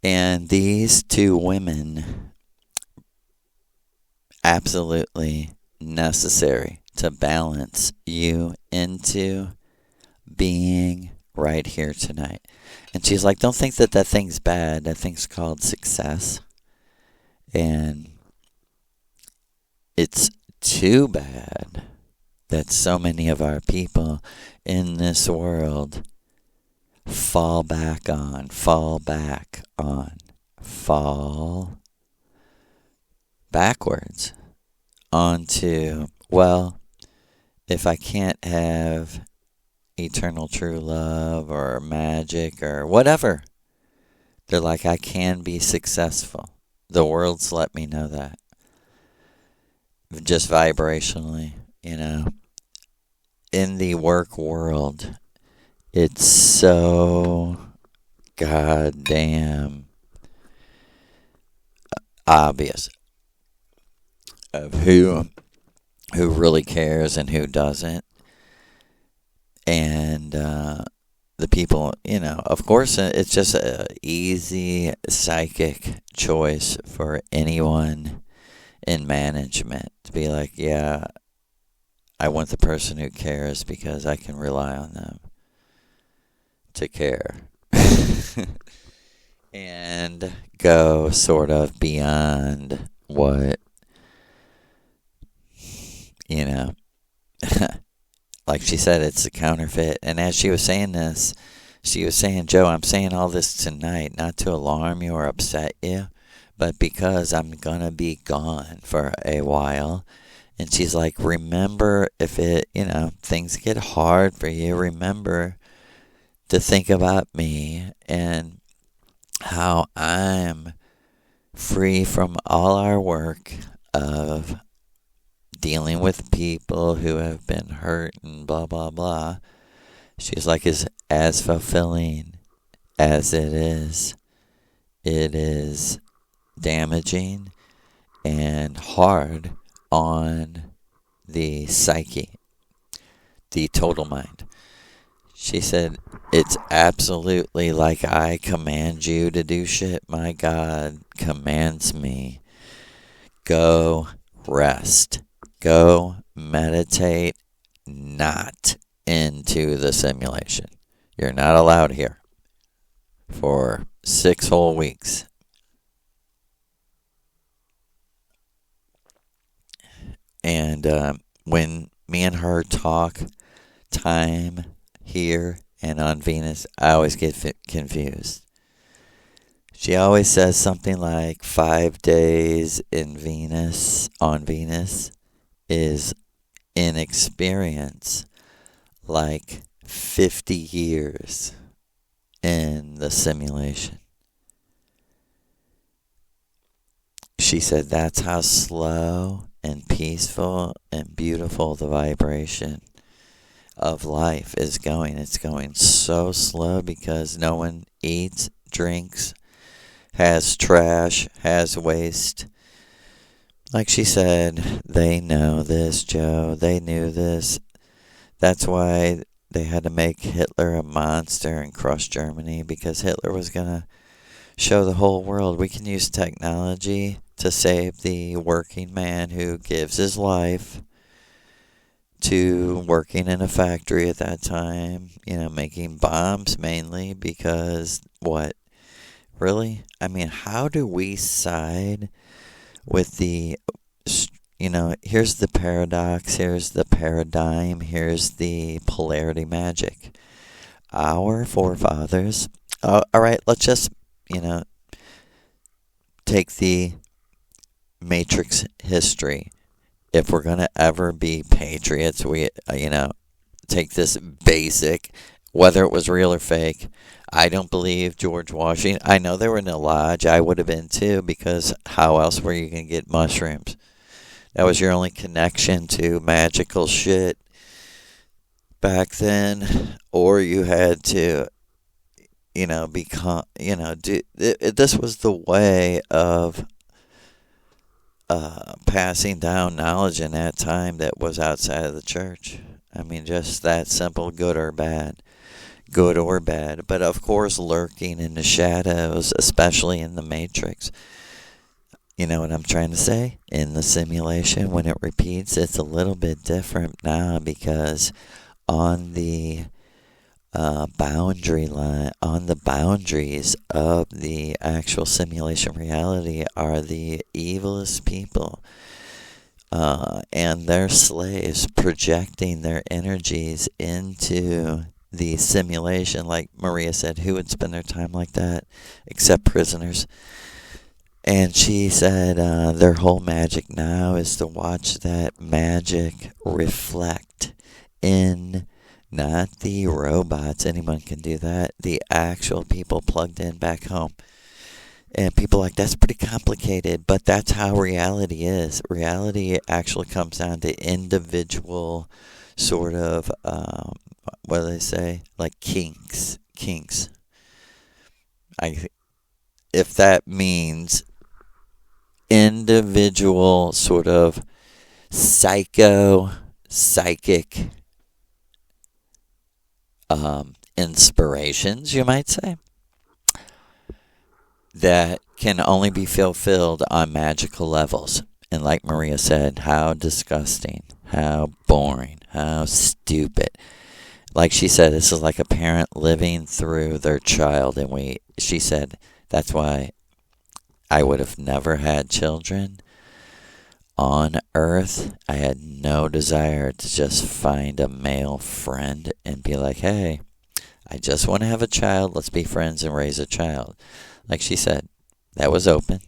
And these two women, absolutely necessary to balance you into being right here tonight. And she's like, don't think that thing's bad. That thing's called success. And it's too bad that so many of our people in this world fall backwards onto, well, if I can't have eternal true love or magic or whatever, they're like, I can be successful. The world's let me know that. Just vibrationally, you know. In the work world, it's so goddamn obvious of who really cares and who doesn't. And the people, you know, of course, it's just an easy psychic choice for anyone in management to be like, yeah, I want the person who cares because I can rely on them to care. And go sort of beyond what, you know, like she said, it's a counterfeit. And as she was saying this, she was saying, Joe, I'm saying all this tonight not to alarm you or upset you, but because I'm going to be gone for a while. And she's like, remember, if it, you know, things get hard for you, remember to think about me and how I'm free from all our work of dealing with people who have been hurt and blah, blah, blah. She's like, is as fulfilling as it is damaging and hard on the psyche, the total mind. She said, it's absolutely like I command you to do shit. My God commands me. Go rest. Go meditate. Not into the simulation. You're not allowed here for 6 whole weeks. And when me and her talk time here and on Venus, I always get confused. She always says something like 5 days on Venus is in experience like 50 years in the simulation. She said that's how slow and peaceful and beautiful the vibration of life is going. It's going so slow because no one eats, drinks, has trash, has waste. Like she said, they know this, Joe. They knew this. That's why they had to make Hitler a monster and crush Germany, because Hitler was going to show the whole world we can use technology to save the working man who gives his life to working in a factory at that time, making bombs mainly, because what? Really? I mean, how do we side with the, here's the paradox, here's the paradigm, here's the polarity magic. Our forefathers, all right, let's just, take the Matrix history. If we're going to ever be patriots, we, take this basic, whether it was real or fake. I don't believe George Washington. I know they were in a lodge. I would have been too, because how else were you going to get mushrooms? That was your only connection to magical shit back then. Or you had to, become, this was the way of passing down knowledge in that time that was outside of the church. I mean, just that simple, good or bad. Good or bad. But of course, lurking in the shadows, especially in the Matrix. You know what I'm trying to say? In the simulation, when it repeats, it's a little bit different now, because on the boundary line, on the boundaries of the actual simulation reality are the evilest people and their slaves, projecting their energies into the simulation. Like Maria said, who would spend their time like that except prisoners? And she said their whole magic now is to watch that magic reflect in not the robots, anyone can do that, the actual people plugged in back home. And people are like, that's pretty complicated, but that's how reality is. Reality actually comes down to individual sort of, what do they say? Like kinks. If that means individual sort of psychic inspirations, you might say, that can only be fulfilled on magical levels. And like Maria said, how disgusting, how boring, how stupid. Like she said, this is like a parent living through their child. And she said, that's why I would have never had children on Earth. I had no desire to just find a male friend and be like, hey, I just want to have a child. Let's be friends and raise a child. Like she said, that was open.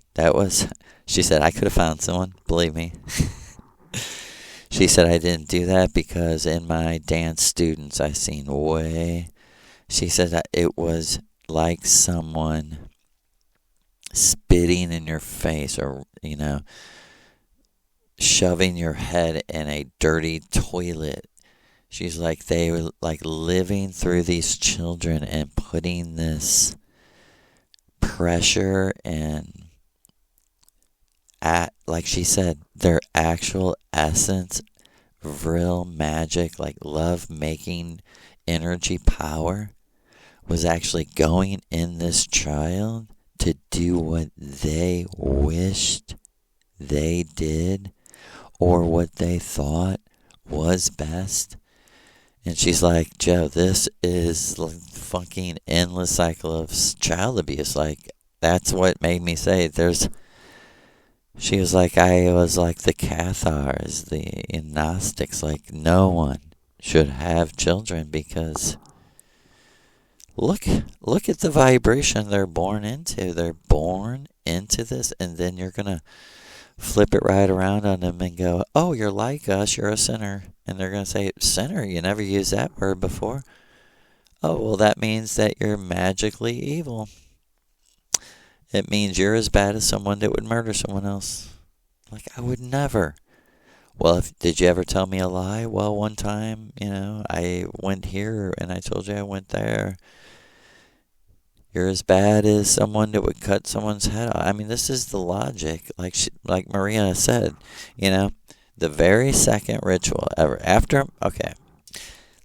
She said, I could have found someone, believe me. She said, I didn't do that because in my dance students, I seen she said that it was like someone spitting in your face, or, shoving your head in a dirty toilet. She's like, they were like living through these children and putting this pressure and, like she said, their actual essence, Vril magic, like love making energy power, was actually going in this child to do what they wished they did, or what they thought was best. And she's like, Joe, this is like fucking endless cycle of child abuse. Like, that's what made me say she was like, I was like the Cathars, the Gnostics, like no one should have children, because look at the vibration they're born into. They're born into this, and then you're gonna flip it right around on them and go, oh, you're like us, you're a sinner. And they're gonna say, sinner, you never used that word before. Oh, well, that means that you're magically evil. It means you're as bad as someone that would murder someone else. Like, I would never. Well, did you ever tell me a lie? Well, one time, I went here and I told you I went there. You're as bad as someone that would cut someone's head off. I mean, this is the logic. Like Maria said, the very second ritual ever. Okay,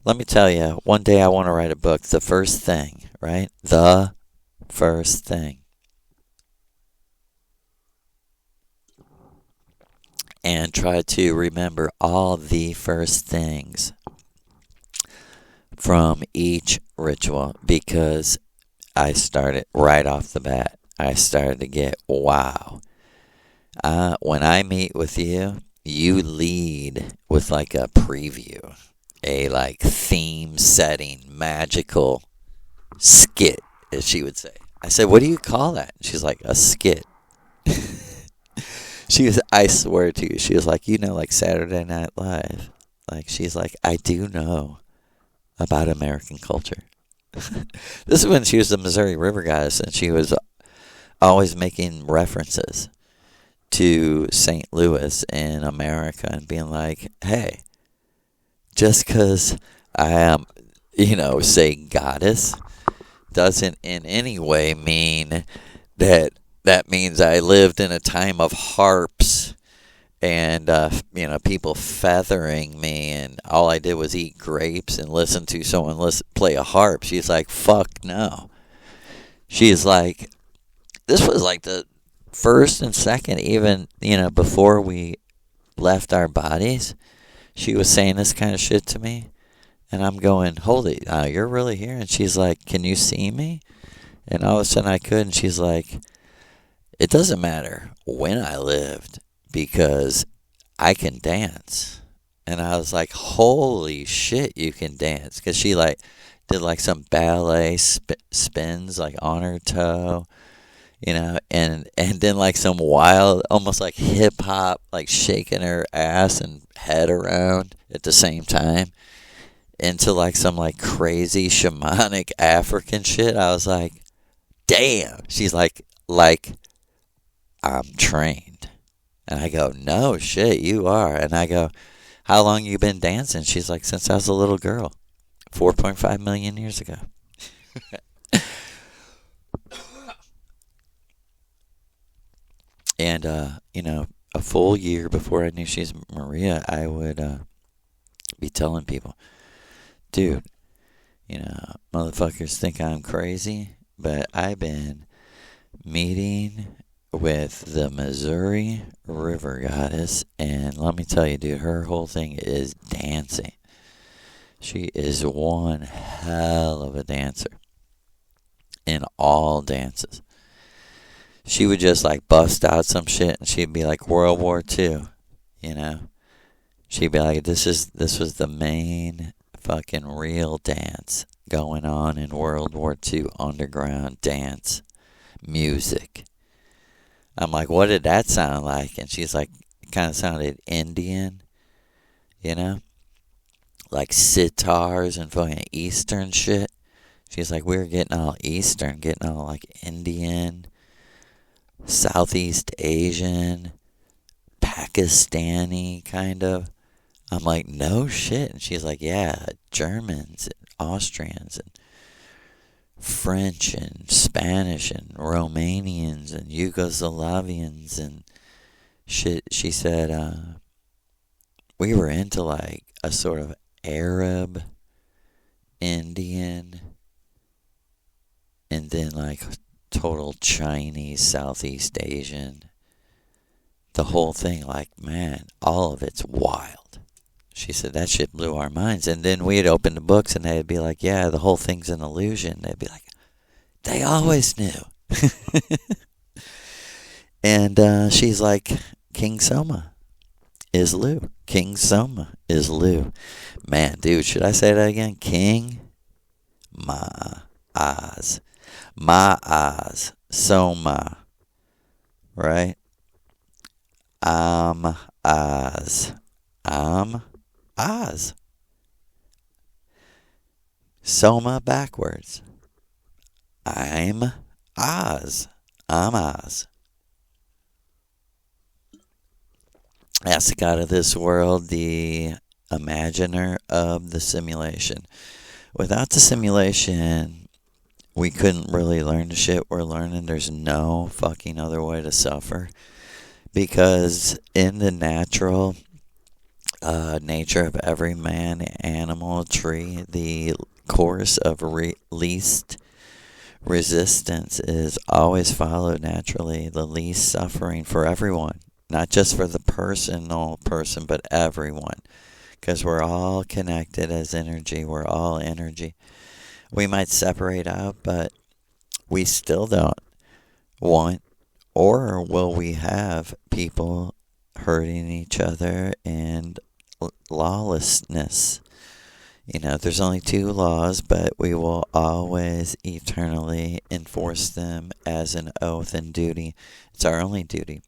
let me tell you, one day I want to write a book. The first thing, right? The first thing. And try to remember all the first things from each ritual, because I started right off the bat. I started to get, wow. When I meet with you, you lead with like a preview, a like theme setting, magical skit, as she would say. I said, what do you call that? She's like, a skit. I swear to you, she was like, like Saturday Night Live. Like, she's like, I do know about American culture. This is when she was the Missouri River Goddess, and she was always making references to St. Louis in America and being like, hey, just because I am, say goddess, doesn't in any way mean that means I lived in a time of harps and, people feathering me, and all I did was eat grapes and listen to someone play a harp. She's like, fuck no. She's like, this was like the first and second, even, before we left our bodies. She was saying this kind of shit to me, and I'm going, holy, you're really here? And she's like, can you see me? And all of a sudden I could, and she's like, it doesn't matter when I lived, because I can dance. And I was like, holy shit, you can dance. Because she did some ballet spins on her toe, and then some wild, almost like hip hop, shaking her ass and head around at the same time into some crazy shamanic African shit. I was like, damn. She's like I'm trained. And I go, no shit, you are. And I go, how long you been dancing? She's like, since I was a little girl, 4.5 million years ago. And, a full year before I knew she's Maria, I would be telling people, dude, motherfuckers think I'm crazy, but I've been meeting with the Missouri River Goddess, and let me tell you, dude, her whole thing is dancing. She is one hell of a dancer in all dances. She would just bust out some shit, and she'd be like World War II, She'd be like, this was the main fucking real dance going on in World War II, underground dance music. I'm like, what did that sound like? And she's like, it kind of sounded Indian, like sitars and fucking Eastern shit. She's like, we were getting all Eastern, getting all Indian, Southeast Asian, Pakistani kind of. I'm like, no shit. And she's like, yeah, Germans and Austrians and French and Spanish and Romanians and Yugoslavians and shit. She said, we were into a sort of Arab, Indian, and then total Chinese, Southeast Asian. The whole thing, man, all of it's wild. She said that shit blew our minds. And then we'd open the books and they'd be like, yeah, the whole thing's an illusion. They'd be like, they always knew. And she's like, King Soma is Lu. King Soma is Lu. Man, dude, should I say that again? King Ma Oz. My Oz. Soma. Right? Oz. Oz. Soma backwards. I'm Oz. I'm Oz. That's the God of this world, the imaginer of the simulation. Without the simulation, we couldn't really learn the shit we're learning. There's no fucking other way to suffer. Because in the natural nature of every man, animal, tree, the course of least resistance is always followed naturally. The least suffering for everyone. Not just for the personal person, but everyone. Because we're all connected as energy. We're all energy. We might separate out, but we still don't want, or will we have people hurting each other and lawlessness. There's only two laws, but we will always eternally enforce them as an oath and duty. It's our only duty.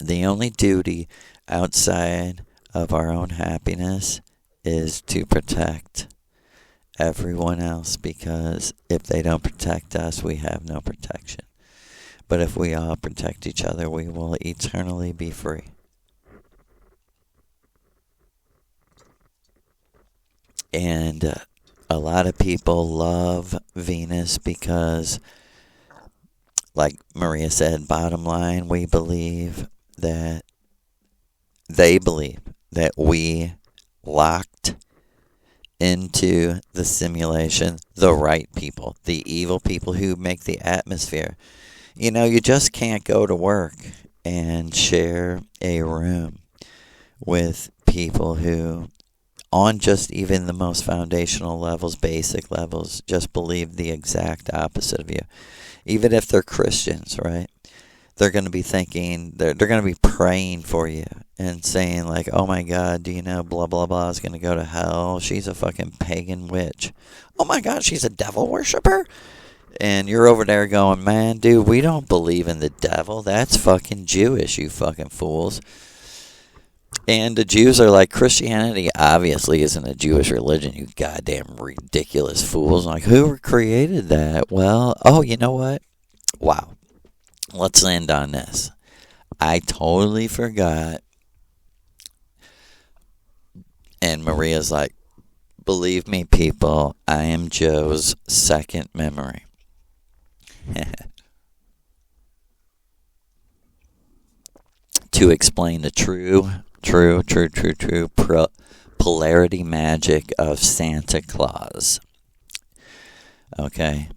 The only duty outside of our own happiness is to protect everyone else, because if they don't protect us, we have no protection. But if we all protect each other, we will eternally be free. And a lot of people love Venus because, like Maria said, bottom line, they believe that we locked into the simulation the right people, the evil people who make the atmosphere. You just can't go to work and share a room with people who, on just even the most foundational levels, basic levels, just believe the exact opposite of you. Even if they're Christians, right? They're going to be thinking, they're going to be praying for you and saying like, oh my God, do you know blah, blah, blah is going to go to hell? She's a fucking pagan witch. Oh my God, she's a devil worshiper? And you're over there going, man, dude, we don't believe in the devil. That's fucking Jewish, you fucking fools. And the Jews are like, Christianity obviously isn't a Jewish religion, you goddamn ridiculous fools. Like, who created that? Well, oh, you know what? Wow. Let's end on this. I totally forgot. And Maria's like, believe me, people, I am Joe's second memory. To explain the true polarity magic of Santa Claus. Okay.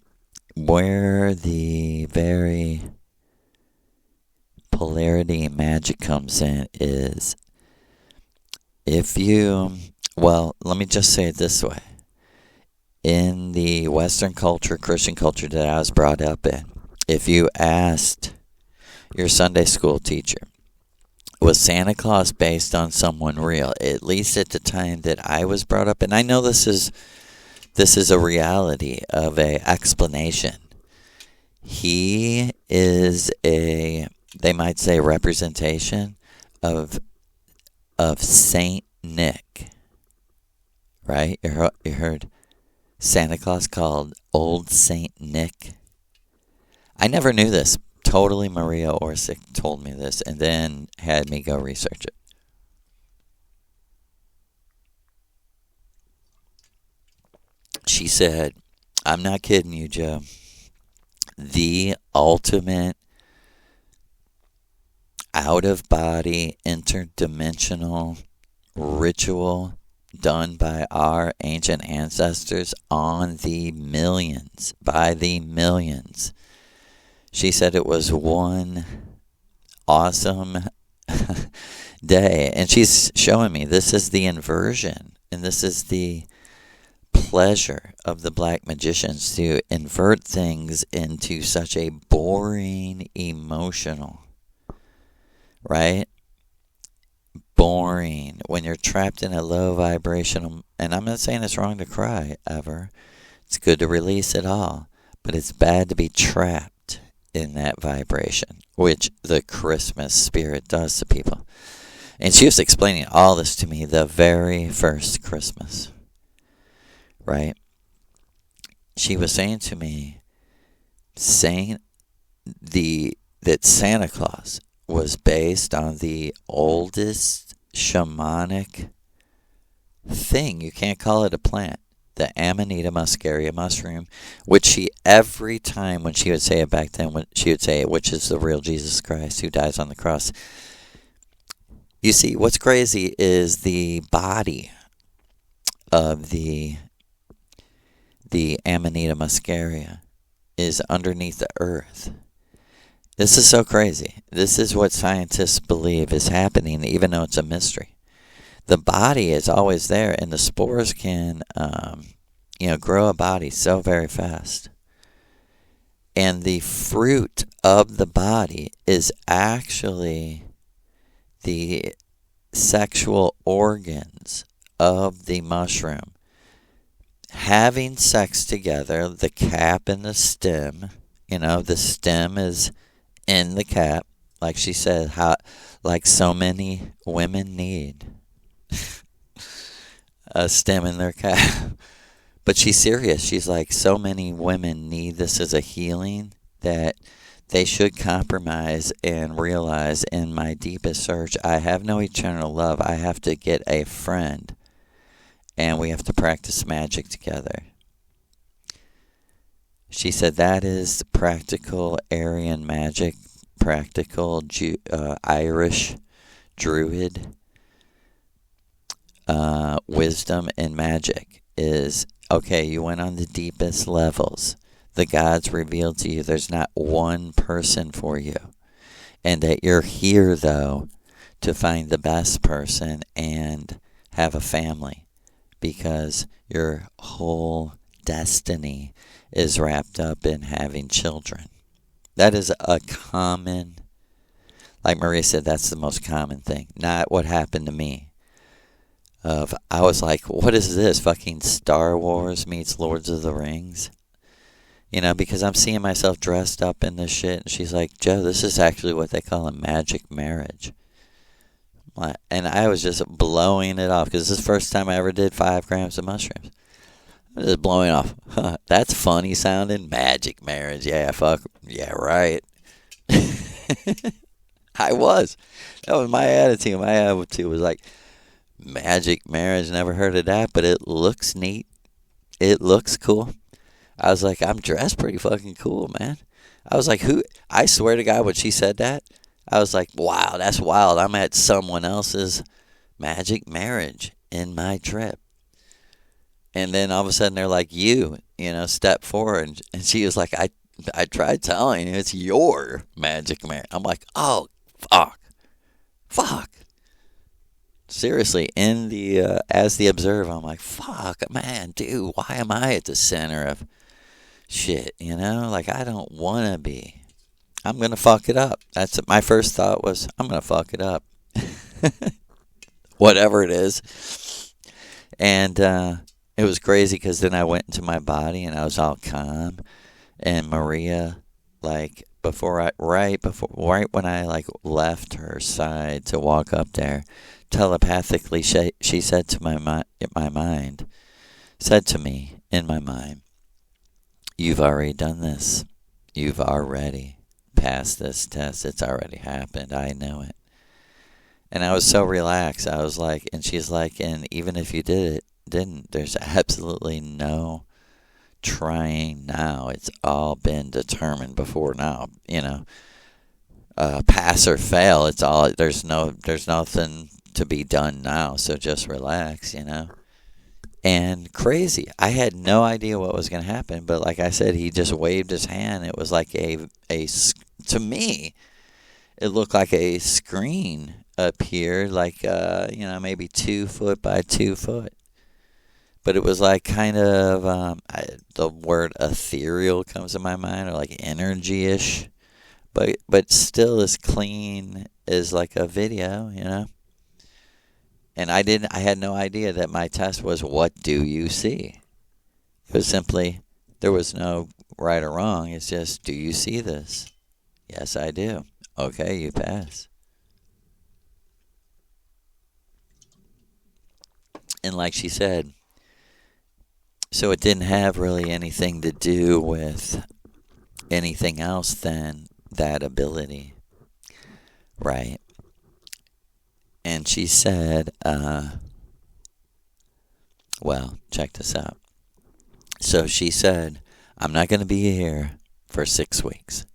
Where the very polarity magic comes in is if you, well, let me just say it this way. In the Western culture, Christian culture that I was brought up in, if you asked your Sunday school teacher, was Santa Claus based on someone real? At least at the time that I was brought up, and I know this is a reality of a explanation. He is they might say, representation of Saint Nick, right? You heard Santa Claus called Old Saint Nick. I never knew this. Totally Maria Orsic told me this and then had me go research it. She said, I'm not kidding you, Joe. The ultimate out-of-body, interdimensional ritual done by our ancient ancestors on the millions, by the millions. She said it was one awesome day. And she's showing me this is the inversion. And this is the pleasure of the black magicians, to invert things into such a boring emotional, right? Boring. When you're trapped in a low vibrational, and I'm not saying it's wrong to cry ever. It's good to release it all. But it's bad to be trapped in that vibration, which the Christmas spirit does to people. And she was explaining all this to me the very first Christmas, right? She was saying to me, that Santa Claus was based on the oldest shamanic thing. You can't call it a plant. The Amanita muscaria mushroom, which every time when she would say it back then, she would say it, which is the real Jesus Christ who dies on the cross. You see, what's crazy is the body of the Amanita muscaria is underneath the earth. This is so crazy. This is what scientists believe is happening, even though it's a mystery. The body is always there, and the spores can, grow a body so very fast. And the fruit of the body is actually the sexual organs of the mushroom. Having sex together, the cap and the stem, the stem is in the cap, like she said, like so many women need a stem in their cap. But she's serious. She's like, so many women need this as a healing that they should compromise and realize, in my deepest search, I have no eternal love. I have to get a friend, and we have to practice magic together. She said that is practical Aryan magic, practical Irish Druid wisdom and magic is, okay, you went on the deepest levels. The gods revealed to you there's not one person for you. And that you're here, though, to find the best person and have a family. Because your whole destiny is wrapped up in having children. That is a common, like Maria said, that's the most common thing. Not what happened to me. I was like, what is this? Fucking Star Wars meets Lords of the Rings? Because I'm seeing myself dressed up in this shit. And she's like, Joe, this is actually what they call a magic marriage. And I was just blowing it off. Because this is the first time I ever did 5 grams of mushrooms. I was just blowing off. Huh, that's funny sounding. Magic marriage. Yeah, fuck. Yeah, right. I was. That was my attitude. My attitude was like, magic marriage, never heard of that, but it looks neat. It looks cool. I was like, I'm dressed pretty fucking cool, man. I was like, I swear to God, when she said that, I was like, wow, that's wild. I'm at someone else's magic marriage in my trip. And then all of a sudden they're like, step forward. And she was like, I tried telling you, it's your magic marriage. I'm like, oh, fuck. Seriously, in the as the observer, I'm like, fuck, man, dude, why am I at the center of shit, Like, I don't want to be. I'm going to fuck it up. That's my first thought was, I'm going to fuck it up. Whatever it is. And it was crazy because then I went into my body and I was all calm. And Maria, like, right when I, like, left her side to walk up there, telepathically, she said to my mind, said to me in my mind, you've already done this. You've already passed this test. It's already happened. I know it. And I was so relaxed. I was like, and she's like, and even if you didn't, there's absolutely no trying now. It's all been determined before now, pass or fail. It's all, there's nothing to be done now, so just relax, And crazy. I had no idea what was going to happen, but like I said, he just waved his hand. It was like to me, it looked like a screen appeared, like, maybe 2 foot by 2 foot. But it was like kind of, the word ethereal comes to my mind, or like energy-ish, but still as clean as like a video, And I had no idea that my test was, what do you see? It was simply, there was no right or wrong. It's just, do you see this? Yes, I do. Okay, you pass. And like she said, so it didn't have really anything to do with anything else than that ability, right? And she said, well, check this out. So she said, I'm not going to be here for 6 weeks.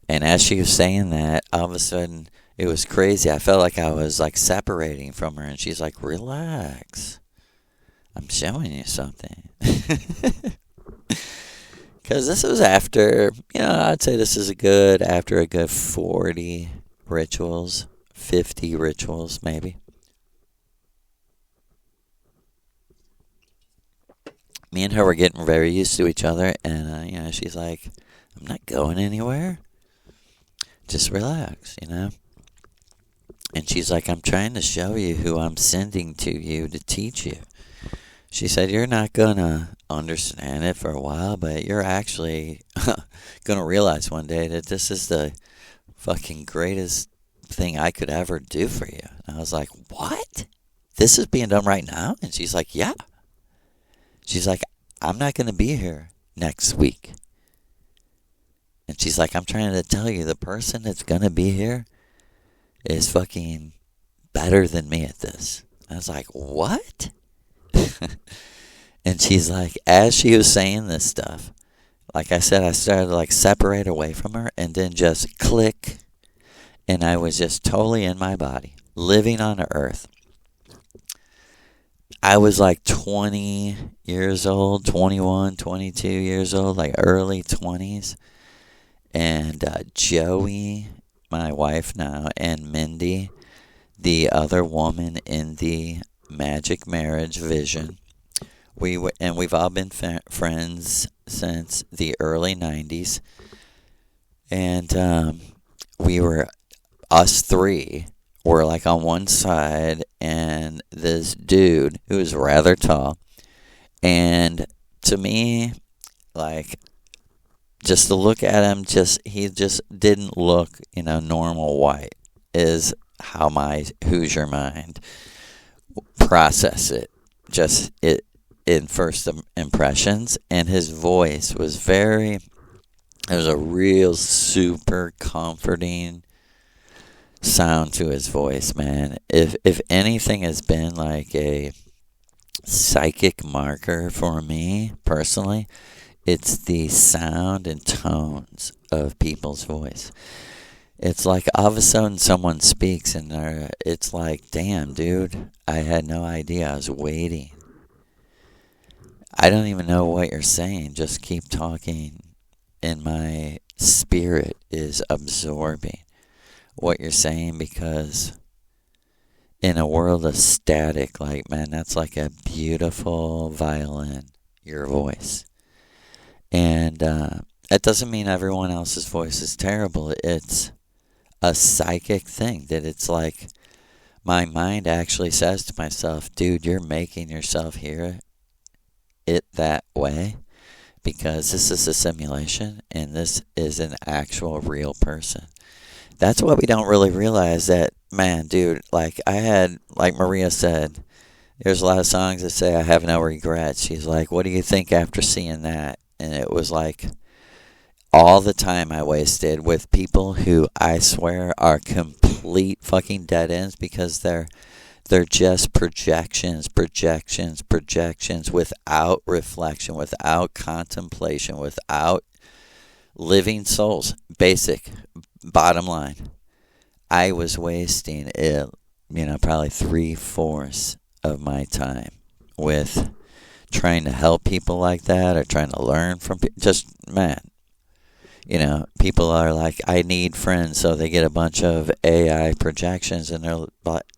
And as she was saying that, all of a sudden, it was crazy. I felt like I was like separating from her. And she's like, relax. I'm showing you something. Because this was after, I'd say this is after a good 40 rituals, 50 rituals maybe. Me and her were getting very used to each other. And, she's like, I'm not going anywhere. Just relax, And she's like, I'm trying to show you who I'm sending to you to teach you. She said, you're not going to understand it for a while, but you're actually going to realize one day that this is the fucking greatest thing I could ever do for you. And I was like, what? This is being done right now? And she's like, yeah. She's like, I'm not going to be here next week. And she's like, I'm trying to tell you, the person that's going to be here is fucking better than me at this. I was like, what? And she's like, as she was saying this stuff, like I said, I started to like separate away from her and then just click. And I was just totally in my body, living on the earth. I was like 20 years old, 21, 22 years old, like early 20s. And Joey, my wife now, and Mindy, the other woman in the magic marriage vision, we've all been friends since the early 90s. And us three were like on one side, and this dude who was rather tall. And to me, like, just to look at him, he just didn't look, normal white, is how my Hoosier mind process it. Just it in first impressions. And his voice was there was a real super comforting sound to his voice, man. If anything has been like a psychic marker for me personally, it's the sound and tones of people's voice. It's like all of a sudden someone speaks and it's like, damn, dude, I had no idea. I was waiting. I don't even know what you're saying. Just keep talking. And my spirit is absorbing what you're saying, because in a world of static, like, man, that's like a beautiful violin, your voice. And that doesn't mean everyone else's voice is terrible. It's a psychic thing that it's like my mind actually says to myself, dude, you're making yourself hear it that way because this is a simulation and this is an actual real person. That's what we don't really realize, that, man, dude, like Maria said, there's a lot of songs that say I have no regrets. She's like, what do you think after seeing that? And it was like all the time I wasted with people who I swear are complete fucking dead ends, because they're just projections without reflection, without contemplation, without living souls. Basic, bottom line. I was wasting it, probably 3/4 of my time with trying to help people like that, or trying to learn from people. Just, man, people are like, I need friends, so they get a bunch of AI projections, and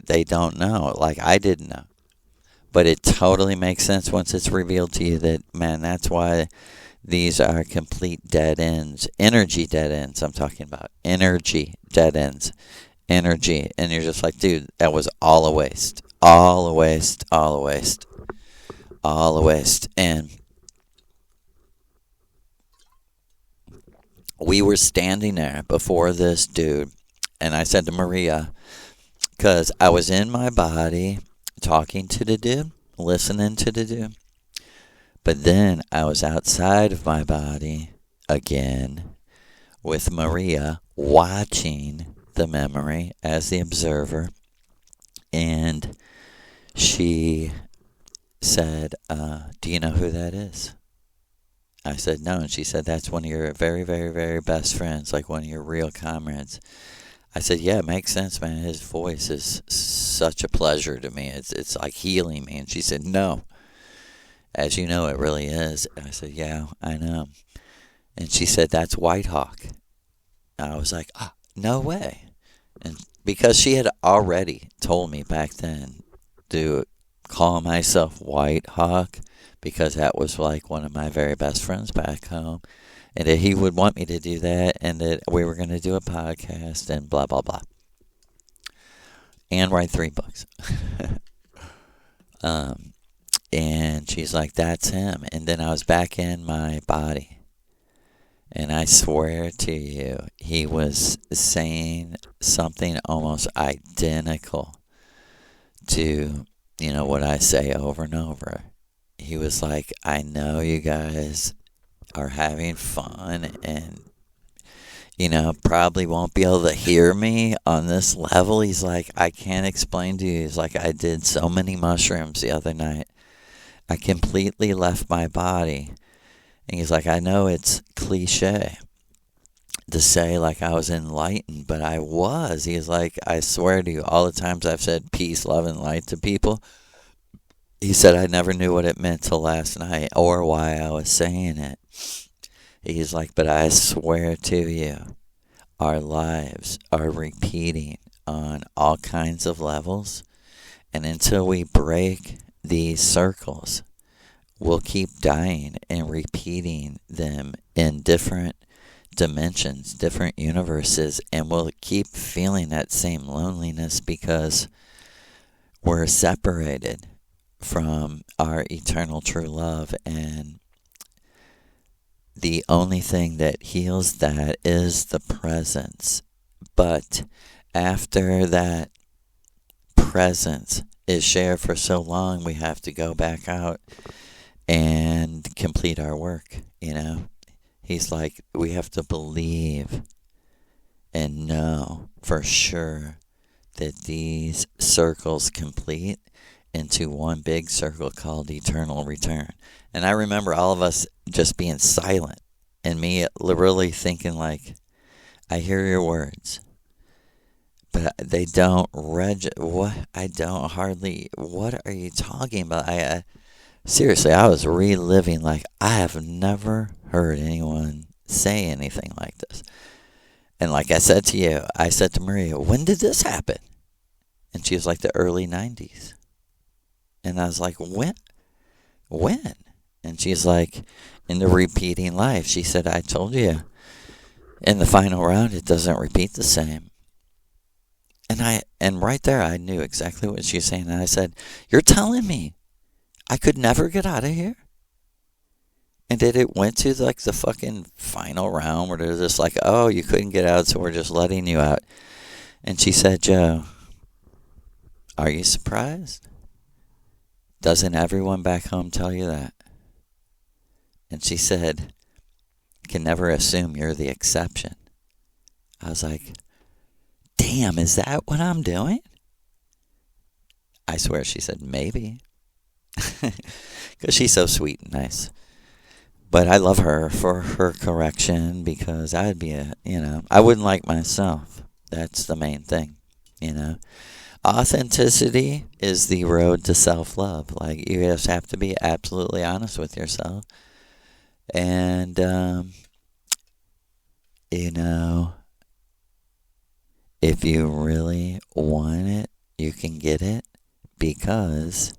they don't know, like I didn't know. But it totally makes sense once it's revealed to you that, man, that's why these are complete dead ends. Energy dead ends, I'm talking about. Energy dead ends. Energy. And you're just like, dude, that was all a waste. All a waste. All a waste. All a waste. And we were standing there before this dude, and I said to Maria, because I was in my body talking to the dude, listening to the dude, but then I was outside of my body again with Maria watching the memory as the observer, and she said, do you know who that is? I said, no. And she said, that's one of your very, very, very best friends, like one of your real comrades. I said, yeah, it makes sense, man. His voice is such a pleasure to me. It's like healing me. And she said, no. As you know, it really is. And I said, yeah, I know. And she said, that's Whitehawk. I was like, no way. And because she had already told me back then to call myself Whitehawk, because that was like one of my very best friends back home, and that he would want me to do that, and that we were going to do a podcast and blah, blah, blah. And write 3 books. And she's like, that's him. And then I was back in my body. And I swear to you, he was saying something almost identical to, what I say over and over. He was like, I know you guys are having fun and, probably won't be able to hear me on this level. He's like, I can't explain to you. He's like, I did so many mushrooms the other night. I completely left my body. And he's like, I know it's cliche to say like I was enlightened, but I was. He's like, I swear to you, all the times I've said peace, love, and light to people, he said I never knew what it meant till last night or why I was saying it. He's like, but I swear to you, our lives are repeating on all kinds of levels. And until we break these circles, we'll keep dying and repeating them in different dimensions, different universes, and we'll keep feeling that same loneliness because we're separated from our eternal true love. And the only thing that heals that is the presence. But after that presence is shared for so long, we have to go back out and complete our work, He's like, we have to believe and know for sure that these circles complete into one big circle called eternal return. And I remember all of us just being silent and me really thinking like, I hear your words, but they don't what? I don't hardly, what are you talking about? Seriously, I was reliving like I have never heard anyone say anything like this. And like I said to you, I said to Maria, when did this happen? And she was like, the early 90s. And I was like, when? And she's like, in the repeating life. She said, I told you, in the final round, it doesn't repeat the same. And right there, I knew exactly what she was saying. And I said, you're telling me I could never get out of here? And then it went to like the fucking final round where they're just like, oh, you couldn't get out, so we're just letting you out. And she said, Joe, are you surprised? Doesn't everyone back home tell you that? And she said, can never assume you're the exception. I was like, damn, is that what I'm doing? I swear she said, maybe. Because she's so sweet and nice. But I love her for her correction because I'd be I wouldn't like myself. That's the main thing, Authenticity is the road to self-love. Like, you just have to be absolutely honest with yourself. And, if you really want it, you can get it, because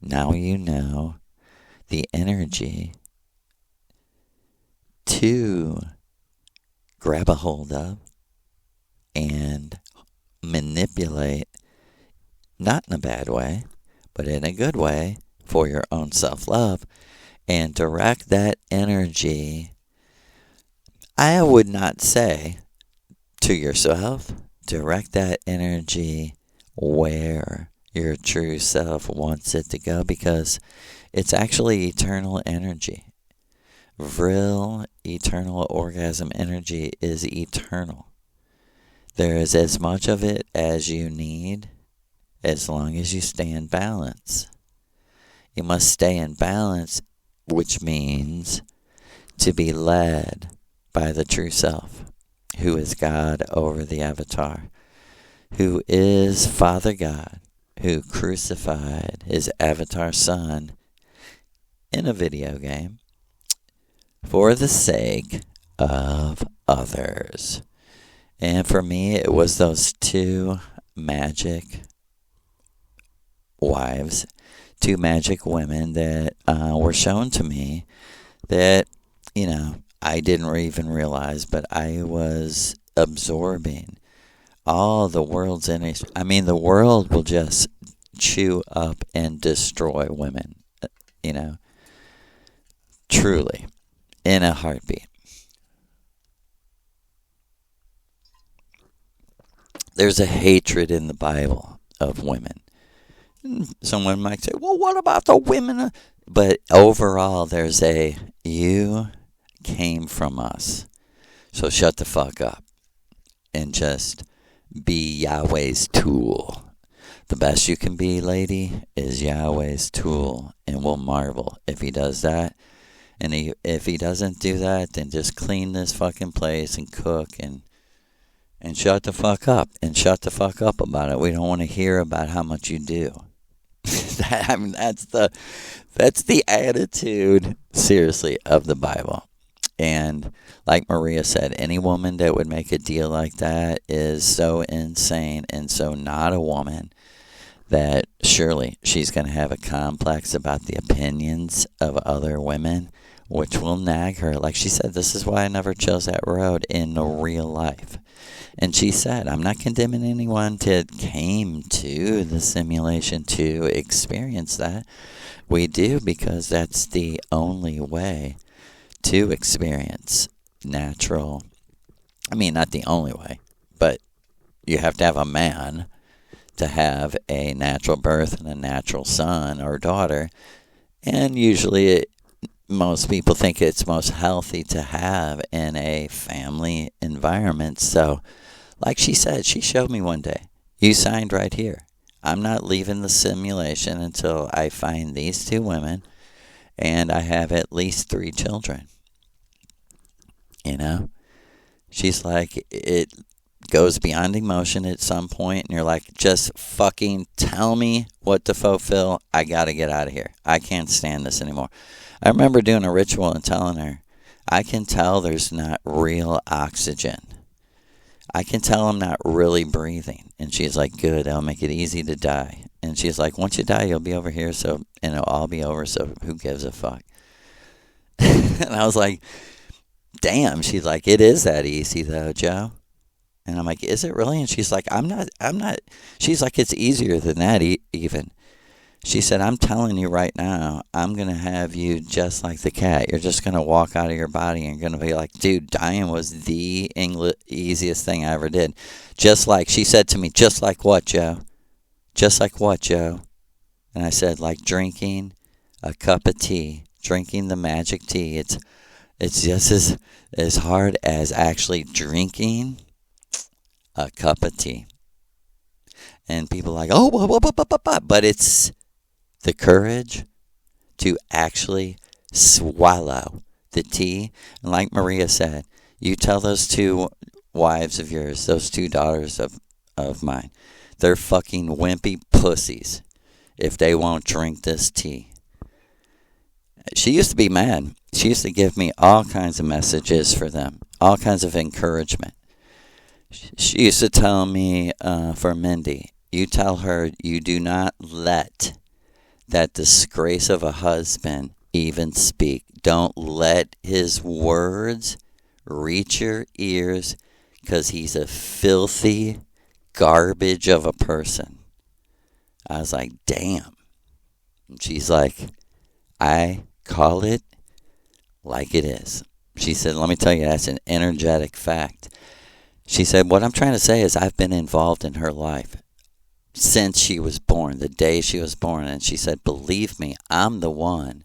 now you know the energy to grab a hold of and manipulate, not in a bad way, but in a good way, for your own self-love, and direct that energy I would not say to yourself, direct that energy where your true self wants it to go, because it's actually eternal energy. Vril, eternal orgasm energy, is eternal. There is as much of it as you need as long as you stay in balance. You must stay in balance, which means to be led by the true self, who is God over the avatar, who is Father God, who crucified his avatar son in a video game for the sake of others. And for me, it was those two magic wives, two magic women that were shown to me that, I didn't even realize, but I was absorbing all the world's energy. I mean, the world will just chew up and destroy women, truly, in a heartbeat. There's a hatred in the Bible of women. Someone might say, well, what about the women? But overall, there's you came from us. So shut the fuck up and just be Yahweh's tool. The best you can be, lady, is Yahweh's tool. And we'll marvel if he does that. And if he doesn't do that, then just clean this fucking place and cook and shut the fuck up. And shut the fuck up about it. We don't want to hear about how much you do. That's the attitude, seriously, of the Bible. And like Maria said, any woman that would make a deal like that is so insane and so not a woman that surely she's going to have a complex about the opinions of other women, which will nag her. Like she said, this is why I never chose that road in the real life. And she said, I'm not condemning anyone that came to the simulation to experience that. We do, because that's the only way to experience natural. I mean, not the only way, but you have to have a man to have a natural birth and a natural son or daughter. And usually most people think it's most healthy to have in a family environment. So, like she said, she showed me one day, you signed right here. I'm not leaving the simulation until I find these two women and I have at least 3 children. She's like, it goes beyond emotion at some point, and you're like, just fucking tell me what to fulfill. I gotta get out of here. I can't stand this anymore. I remember doing a ritual and telling her, I can tell there's not real oxygen. I can tell I'm not really breathing. And she's like, good, I'll make it easy to die. And she's like, once you die, you'll be over here, and it'll all be over, so who gives a fuck? And I was like, damn. She's like, it is that easy, though, Joe. And I'm like, is it really? And she's like, I'm not. She's like, it's easier than that even. She said, I'm telling you right now, I'm going to have you just like the cat. You're just going to walk out of your body and you're going to be like, dude, dying was the easiest thing I ever did. Just like, she said to me, just like what, Joe? Just like what, Joe? And I said, like drinking a cup of tea, drinking the magic tea. It's just as hard as actually drinking a cup of tea. And people are like, oh, but it's the courage to actually swallow the tea. And like Maria said, you tell those 2 wives of yours, those 2 daughters of mine, they're fucking wimpy pussies if they won't drink this tea. She used to be mad. She used to give me all kinds of messages for them, all kinds of encouragement. She used to tell me, for Mindy, you tell her you do not let that disgrace of a husband even speak. Don't let his words reach your ears, because he's a filthy garbage of a person. I was like, damn. And she's like, I call it like it is. She said, let me tell you, that's an energetic fact. She said, what I'm trying to say is I've been involved in her life since she was born, the day she was born. And she said, believe me, I'm the one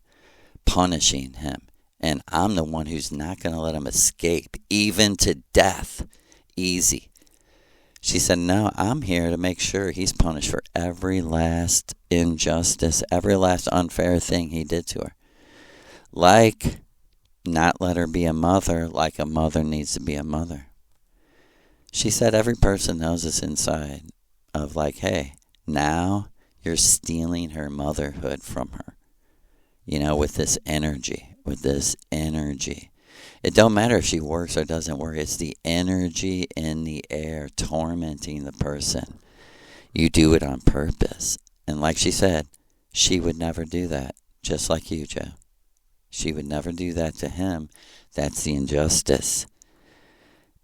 punishing him. And I'm the one who's not going to let him escape, even to death, easy. She said, no, I'm here to make sure he's punished for every last injustice, every last unfair thing he did to her. Like not let her be a mother, like a mother needs to be a mother. She said every person knows this inside of like, hey, now you're stealing her motherhood from her. You know, with this energy. It don't matter if she works or doesn't work. It's the energy in the air tormenting the person. You do it on purpose. And like she said, she would never do that. Just like you, Joe. She would never do that to him. That's the injustice.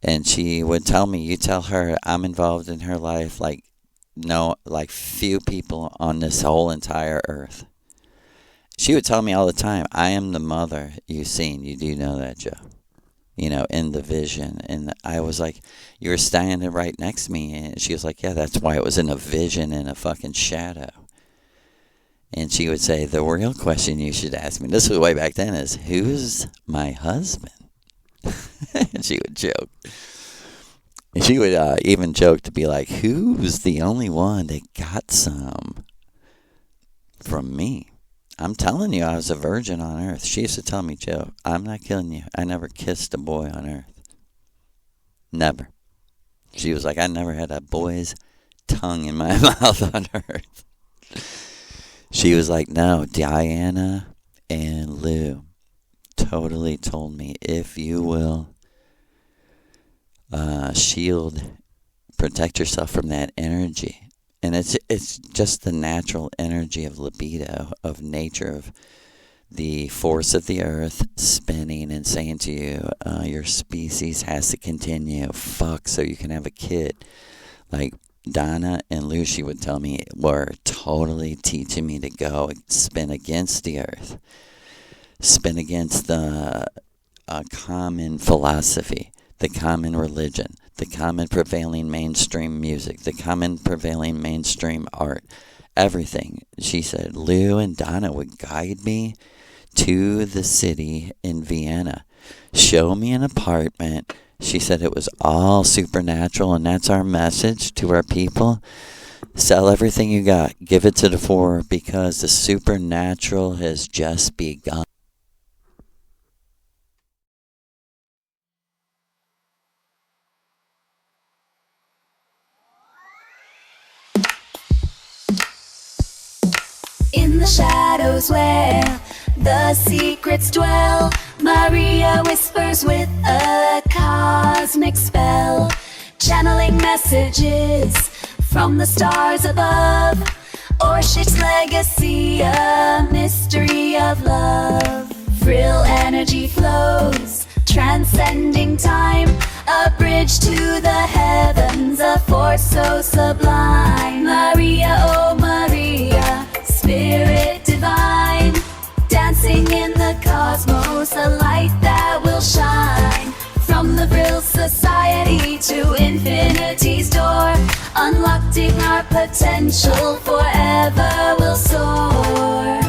And she would tell me, you tell her I'm involved in her life like few people on this whole entire earth. She would tell me all the time, I am the mother you've seen. You do know that, Joe. You know, in the vision. And I was like, you were standing right next to me. And she was like, yeah, that's why it was in a vision in a fucking shadow. And she would say, the real question you should ask me, this was way back then, is who's my husband? And she would joke. And she would even joke to be like, who's the only one that got some from me? I'm telling you, I was a virgin on earth. She used to tell me, Joe, I'm not killing you. I never kissed a boy on earth. Never. She was like, I never had a boy's tongue in my mouth on earth. She was like, no, Diana and Lou totally told me, if you will protect yourself from that energy. And it's just the natural energy of libido, of nature, of the force of the earth spinning and saying to you, your species has to continue. Fuck, so you can have a kid. Like Donna and Lucy would tell me, were totally teaching me to go spin against the earth. Spin against the common philosophy, the common religion, the common prevailing mainstream music, the common prevailing mainstream art, everything. She said, Lou and Donna would guide me to the city in Vienna, show me an apartment. She said it was all supernatural, and that's our message to our people. Sell everything you got. Give it to the poor, because the supernatural has just begun. In the shadows where the secrets dwell, Maria whispers with a cosmic spell, channeling messages from the stars above. Orsic's legacy, a mystery of love. Vril energy flows, transcending time, a bridge to the heavens, a force so sublime. Maria, oh Maria, Spirit divine, dancing in the cosmos, a light that will shine. From the Vril society to infinity's door, unlocking our potential, forever will soar.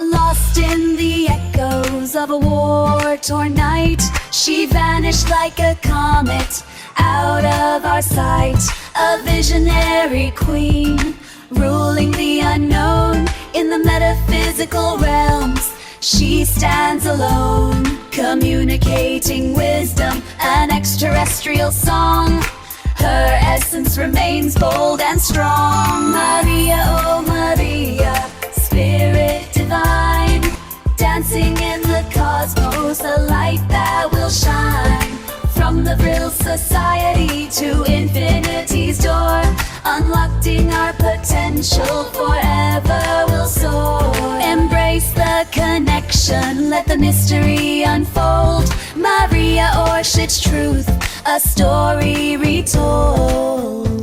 Lost in the echoes of a war-torn night, she vanished like a comet, out of our sight. A visionary queen, ruling the unknown in the metaphysical realms. She stands alone, communicating wisdom, an extraterrestrial song. Her essence remains bold and strong. Maria, oh Maria, Spirit divine, dancing in the cosmos, a light that will shine. From the Vril society to infinity's door, unlocking our potential, forever will soar. Embrace the connection, let the mystery unfold. Maria Orsic truth, a story retold.